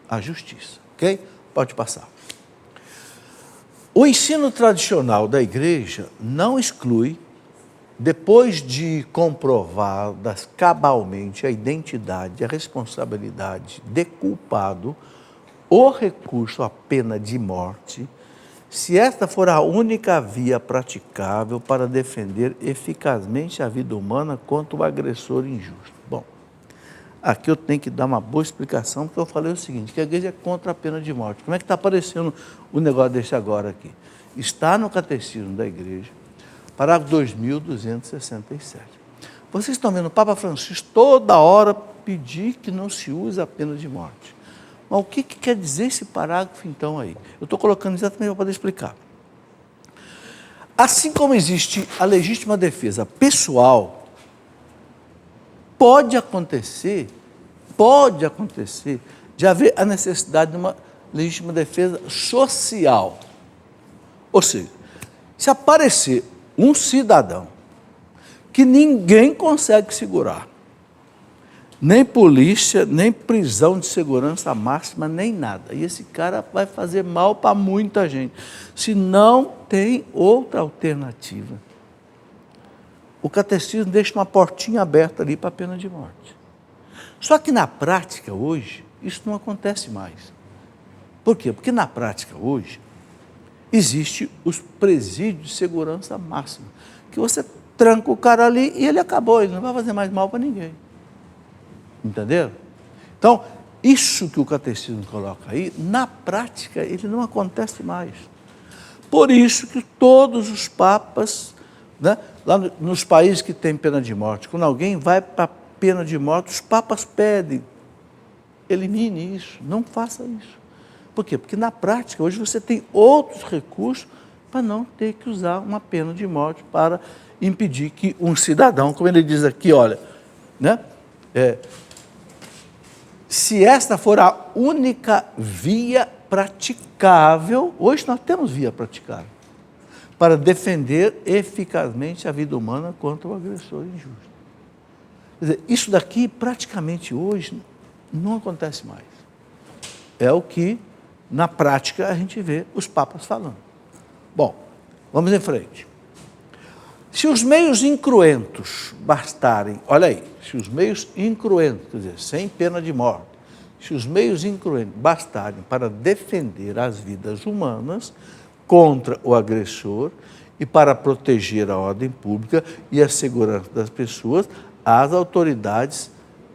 a justiça, ok? Pode passar. O ensino tradicional da igreja não exclui depois de comprovadas cabalmente a identidade e a responsabilidade de culpado, o recurso à pena de morte, se esta for a única via praticável para defender eficazmente a vida humana contra o agressor injusto. Bom, aqui eu tenho que dar uma boa explicação, porque eu falei o seguinte, que a igreja é contra a pena de morte. Como é que está aparecendo o negócio desse agora aqui? Está no Catecismo da Igreja, parágrafo 2267. Vocês estão vendo o Papa Francisco toda hora pedir que não se use a pena de morte. Mas o que quer dizer esse parágrafo então aí? Eu estou colocando exatamente para poder explicar. Assim como existe a legítima defesa pessoal, pode acontecer de haver a necessidade de uma legítima defesa social. Ou seja, se aparecer um cidadão que ninguém consegue segurar, nem polícia, nem prisão de segurança máxima, nem nada. E esse cara vai fazer mal para muita gente. Se não tem outra alternativa, o catecismo deixa uma portinha aberta ali para a pena de morte. Só que na prática hoje, isso não acontece mais. Por quê? Porque na prática hoje, existe os presídios de segurança máxima, que você tranca o cara ali e ele acabou, ele não vai fazer mais mal para ninguém. Entenderam? Então, isso que o catecismo coloca aí, na prática, ele não acontece mais. Por isso que todos os papas, né, lá nos países que tem pena de morte, quando alguém vai para a pena de morte, os papas pedem, elimine isso, não faça isso. Por quê? Porque na prática, hoje você tem outros recursos para não ter que usar uma pena de morte para impedir que um cidadão, como ele diz aqui, olha, né, se esta for a única via praticável, hoje nós temos via praticável, para defender eficazmente a vida humana contra o agressor injusto. Quer dizer, isso daqui praticamente hoje não acontece mais. É o que, na prática, a gente vê os papas falando. Bom, vamos em frente. Se os meios incruentos bastarem, olha aí, se os meios incruentos, quer dizer, sem pena de morte, se os meios incruentos bastarem para defender as vidas humanas contra o agressor e para proteger a ordem pública e a segurança das pessoas, as autoridades,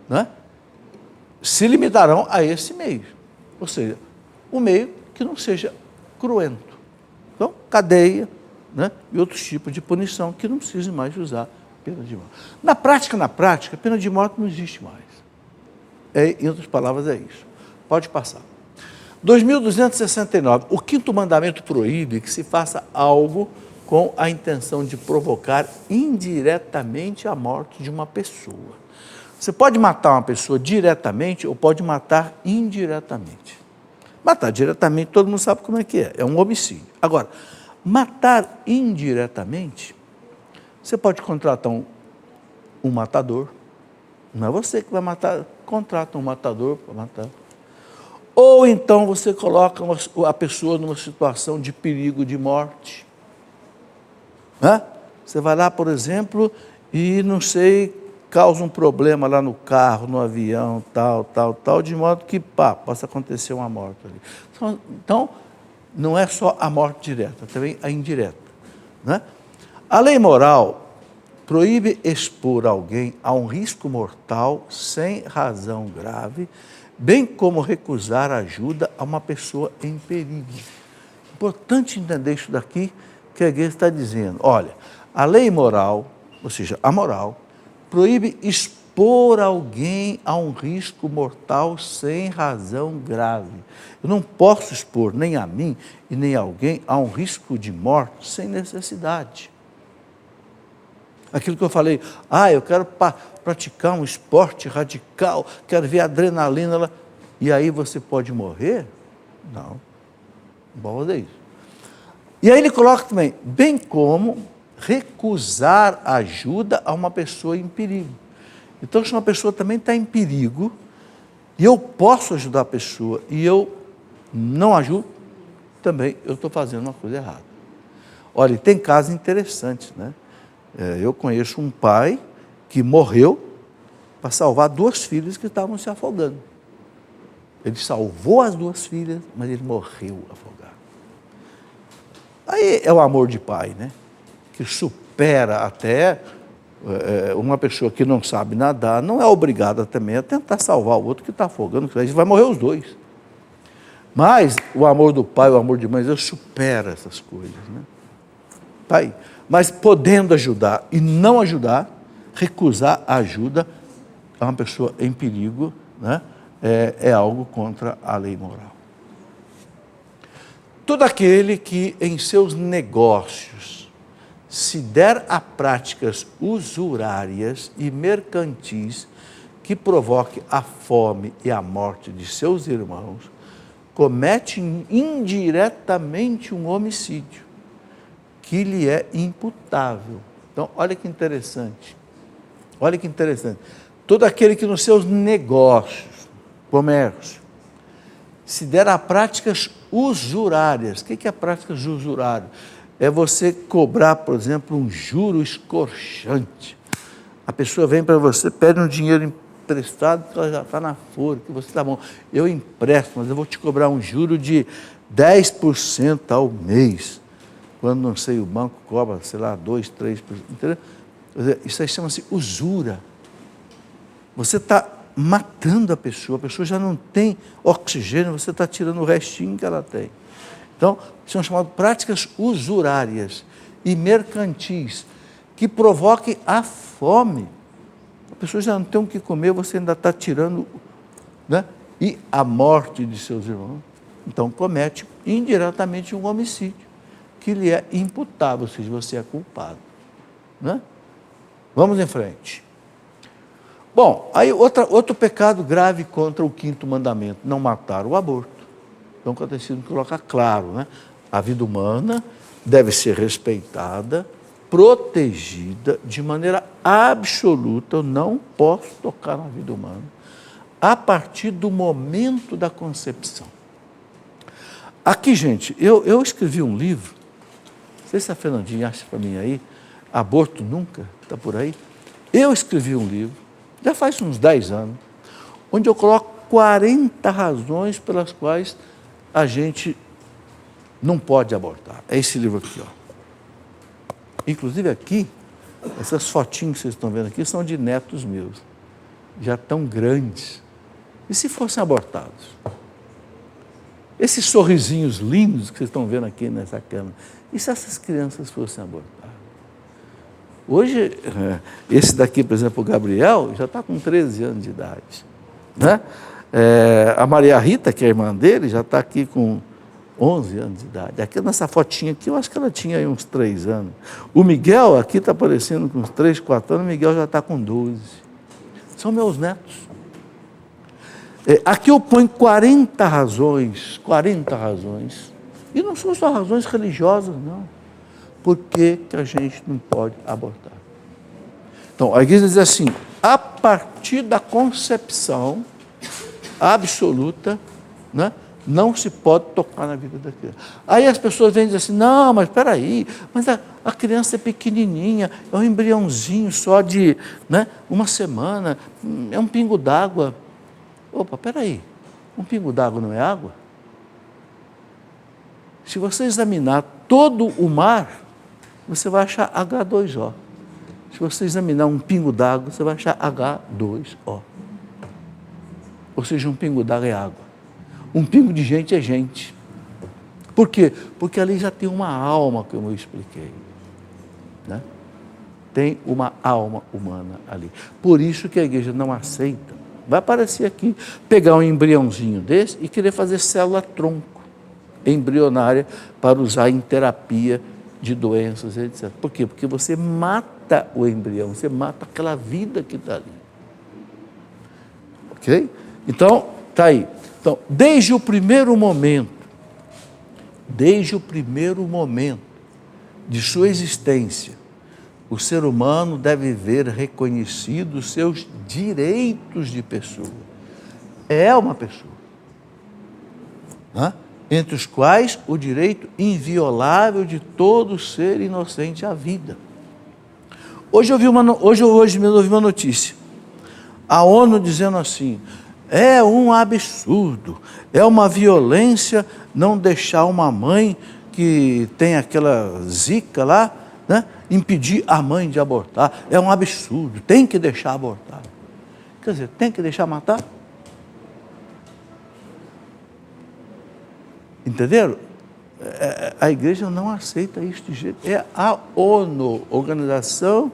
né, se limitarão a esse meio. Ou seja, um meio que não seja cruento. Então, cadeia, né, e outros tipos de punição que não precisem mais usar pena de morte. Na prática, a pena de morte não existe mais. Em outras palavras, é isso. Pode passar. 2269. O quinto mandamento proíbe que se faça algo com a intenção de provocar indiretamente a morte de uma pessoa. Você pode matar uma pessoa diretamente ou pode matar indiretamente. Matar diretamente, todo mundo sabe como é que é um homicídio. Agora, matar indiretamente, você pode contratar um matador, não é você que vai matar, contrata um matador para matar. Ou então você coloca a pessoa numa situação de perigo de morte. Né? Você vai lá, por exemplo, e não sei, causa um problema lá no carro, no avião, tal, de modo que, possa acontecer uma morte ali. Então, não é só a morte direta, também a indireta. Né? A lei moral proíbe expor alguém a um risco mortal sem razão grave, bem como recusar ajuda a uma pessoa em perigo. Importante entender isso daqui, que a igreja está dizendo. Olha, a lei moral, ou seja, a moral, proíbe expor alguém a um risco mortal sem razão grave. Eu não posso expor nem a mim e nem a alguém a um risco de morte sem necessidade. Aquilo que eu falei, eu quero praticar um esporte radical, quero ver adrenalina, e aí você pode morrer? Não pode fazer isso. E aí ele coloca também, bem como recusar ajuda a uma pessoa em perigo. Então, se uma pessoa também está em perigo, e eu posso ajudar a pessoa, e eu não ajudo, também eu estou fazendo uma coisa errada. Olha, tem casos interessantes, né? Eu conheço um pai que morreu para salvar 2 filhas que estavam se afogando. Ele salvou as 2 filhas, mas ele morreu afogado. Aí é o amor de pai, né? Que supera até uma pessoa que não sabe nadar, não é obrigada também a tentar salvar o outro que está afogando, porque vai morrer os 2. Mas o amor do pai, o amor de mãe, Deus supera essas coisas, né? Tá aí. Mas podendo ajudar e não ajudar, recusar a ajuda a uma pessoa em perigo, né? É algo contra a lei moral. Todo aquele que em seus negócios se der a práticas usurárias e mercantis que provoque a fome e a morte de seus irmãos, comete indiretamente um homicídio, que lhe é imputável. Então, olha que interessante. Olha que interessante. Todo aquele que nos seus negócios, comércio, se der a práticas usurárias. O que é práticas usurárias? É você cobrar, por exemplo, um juro escorchante. A pessoa vem para você, pede um dinheiro emprestado, que ela já está na folha, que você está bom. Eu empresto, mas eu vou te cobrar um juro de 10% ao mês. Quando, não sei, o banco cobra, sei lá, 2%, 3%. Entendeu? Isso aí chama-se usura. Você está matando a pessoa já não tem oxigênio, você está tirando o restinho que ela tem. Então, são chamadas práticas usurárias e mercantis, que provoquem a fome. A pessoa já não tem o que comer, você ainda está tirando, né? E a morte de seus irmãos. Então, comete indiretamente um homicídio, que lhe é imputável, ou seja, você é culpado. Né? Vamos em frente. Bom, aí outro pecado grave contra o 5º mandamento, não matar, o aborto. Então, o catecismo coloca claro, né? A vida humana deve ser respeitada, protegida de maneira absoluta. Eu não posso tocar na vida humana a partir do momento da concepção. Aqui, gente, eu escrevi um livro, não sei se a Fernandinha acha para mim aí, Aborto Nunca, está por aí. Eu escrevi um livro, já faz uns 10 anos, onde eu coloco 40 razões pelas quais a gente não pode abortar. É esse livro aqui, ó. Inclusive aqui, essas fotinhas que vocês estão vendo aqui são de netos meus, já tão grandes. E se fossem abortados? Esses sorrisinhos lindos que vocês estão vendo aqui nessa câmera, e se essas crianças fossem abortadas? Hoje, esse daqui, por exemplo, o Gabriel, já está com 13 anos de idade. Né? A Maria Rita, que é a irmã dele, já está aqui com 11 anos de idade. Aqui nessa fotinha aqui, eu acho que ela tinha aí uns 3 anos. O Miguel, aqui está aparecendo com uns 3, 4 anos, o Miguel já está com 12. São meus netos. Aqui eu ponho 40 razões, e não são só razões religiosas, não. Por que a gente não pode abortar? Então, a igreja diz assim, a partir da concepção absoluta, né, não se pode tocar na vida da criança. Aí as pessoas vêm dizer assim, não, mas espera aí, mas a criança é pequenininha, é um embriãozinho só de, né, 1 semana, é um pingo d'água. Opa, espera aí, um pingo d'água não é água? Se você examinar todo o mar, você vai achar H2O. Se você examinar um pingo d'água, você vai achar H2O. Ou seja, um pingo d'água é água. Um pingo de gente é gente. Por quê? Porque ali já tem uma alma, como eu expliquei. Né? Tem uma alma humana ali. Por isso que a igreja não aceita. Vai aparecer aqui, pegar um embriãozinho desse e querer fazer célula-tronco embrionária para usar em terapia de doenças, etc. Por quê? Porque você mata o embrião, você mata aquela vida que está ali. Ok? Então, está aí. Então, desde o primeiro momento de sua existência, o ser humano deve ver reconhecidos seus direitos de pessoa. É uma pessoa. Entre os quais o direito inviolável de todo ser inocente à vida. Hoje mesmo ouvi uma notícia. A ONU dizendo assim, é um absurdo, é uma violência não deixar uma mãe que tem aquela zika lá, né, impedir a mãe de abortar. É um absurdo, tem que deixar abortar. Quer dizer, tem que deixar matar? Entenderam? A igreja não aceita isso de jeito. É a ONU, Organização,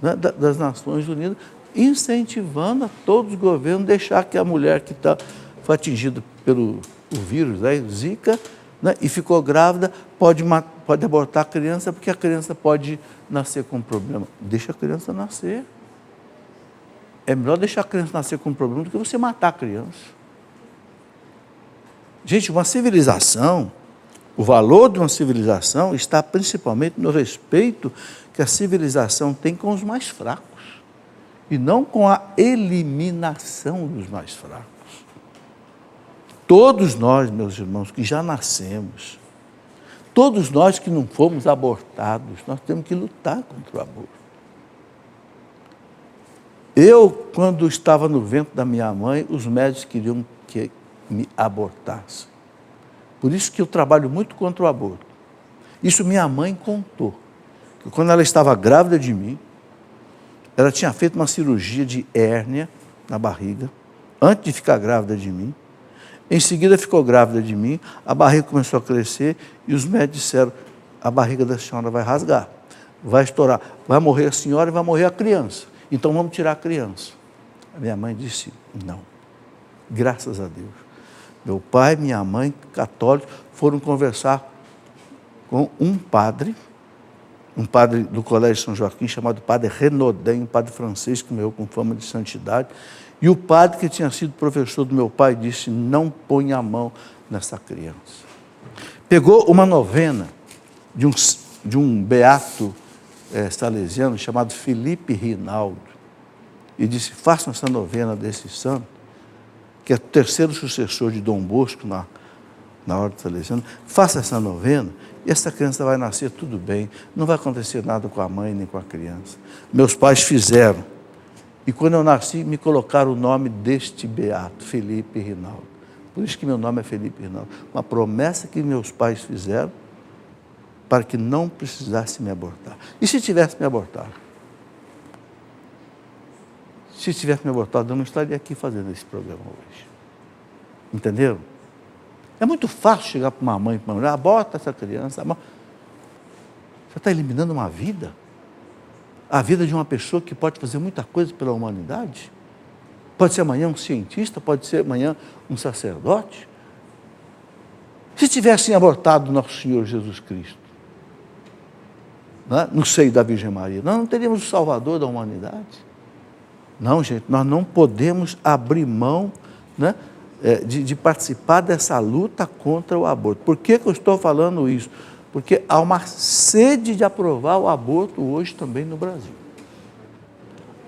né, das Nações Unidas, incentivando a todos os governos a deixar que a mulher que foi atingida pelo vírus, né, Zika, né, e ficou grávida, pode abortar a criança, porque a criança pode nascer com um problema. Deixa a criança nascer. É melhor deixar a criança nascer com um problema do que você matar a criança. Gente, uma civilização, o valor de uma civilização está principalmente no respeito que a civilização tem com os mais fracos e não com a eliminação dos mais fracos. Todos nós, meus irmãos, que já nascemos, todos nós que não fomos abortados, nós temos que lutar contra o aborto. Eu, quando estava no ventre da minha mãe, os médicos queriam que me abortasse. Por isso que eu trabalho muito contra o aborto. Isso minha mãe contou. Que quando ela estava grávida de mim, ela tinha feito uma cirurgia de hérnia na barriga, antes de ficar grávida de mim. Em seguida ficou grávida de mim, a barriga começou a crescer e os médicos disseram, a barriga da senhora vai rasgar, vai estourar, vai morrer a senhora e vai morrer a criança. Então vamos tirar a criança. A minha mãe disse, não. Graças a Deus. Meu pai, minha mãe, católicos, foram conversar com um padre do Colégio São Joaquim, chamado Padre Renaudin, um padre francês que morreu com fama de santidade. E o padre que tinha sido professor do meu pai disse, não ponha a mão nessa criança. Pegou uma novena de um beato salesiano chamado Felipe Rinaldo e disse, façam essa novena desse santo, que é o terceiro sucessor de Dom Bosco na ordem salesiana, faça essa novena e essa criança vai nascer tudo bem, não vai acontecer nada com a mãe nem com a criança. Meus pais fizeram. E quando eu nasci, me colocaram o nome deste beato, Felipe Rinaldo. Por isso que meu nome é Felipe Rinaldo. Uma promessa que meus pais fizeram para que não precisasse me abortar. E se tivesse me abortado? Se tivesse me abortado, eu não estaria aqui fazendo esse programa hoje. Entenderam? É muito fácil chegar para uma mãe e para uma mulher, aborta essa criança. Você está eliminando uma vida. A vida de uma pessoa que pode fazer muita coisa pela humanidade. Pode ser amanhã um cientista, pode ser amanhã um sacerdote. Se tivessem abortado nosso Senhor Jesus Cristo, né, no seio da Virgem Maria, nós não teríamos o Salvador da humanidade. Não, gente, nós não podemos abrir mão, né, de participar dessa luta contra o aborto. Por que eu estou falando isso? Porque há uma sede de aprovar o aborto hoje também no Brasil.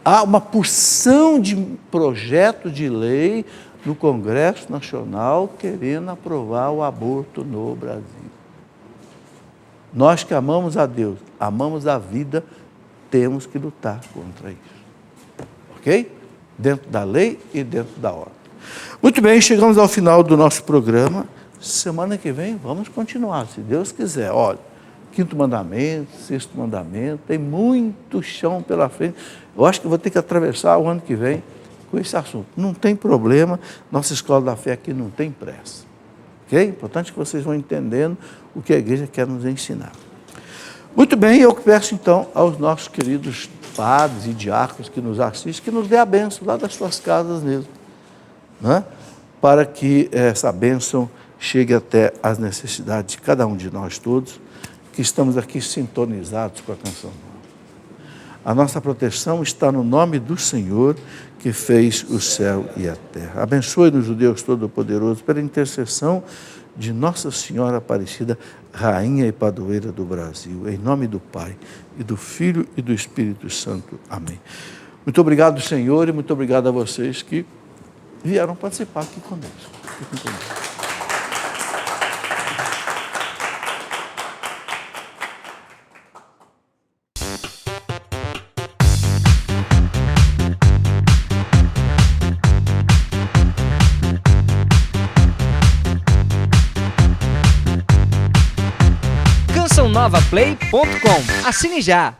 Há uma porção de projetos de lei no Congresso Nacional querendo aprovar o aborto no Brasil. Nós que amamos a Deus, amamos a vida, temos que lutar contra isso. Ok? Dentro da lei e dentro da ordem. Muito bem, chegamos ao final do nosso programa. Semana que vem vamos continuar, se Deus quiser. Olha, 5º mandamento, 6º mandamento, tem muito chão pela frente. Eu acho que vou ter que atravessar o ano que vem com esse assunto. Não tem problema, nossa escola da fé aqui não tem pressa. Ok? Importante que vocês vão entendendo o que a igreja quer nos ensinar. Muito bem, eu peço então aos nossos queridos padres e diáconos que nos assistem, que nos dê a bênção lá das suas casas mesmo, né? Para que essa bênção chegue até as necessidades de cada um de nós todos, que estamos aqui sintonizados com a canção nova. A nossa proteção está no nome do Senhor, que fez o céu e a terra. Abençoe-nos o Deus Todo-Poderoso, pela intercessão de Nossa Senhora Aparecida, Rainha e Padroeira do Brasil. Em nome do Pai, e do Filho e do Espírito Santo. Amém. Muito obrigado, Senhor, e muito obrigado a vocês que vieram participar aqui conosco. Fiquem conosco. cançãonovaplay.com. Assine já!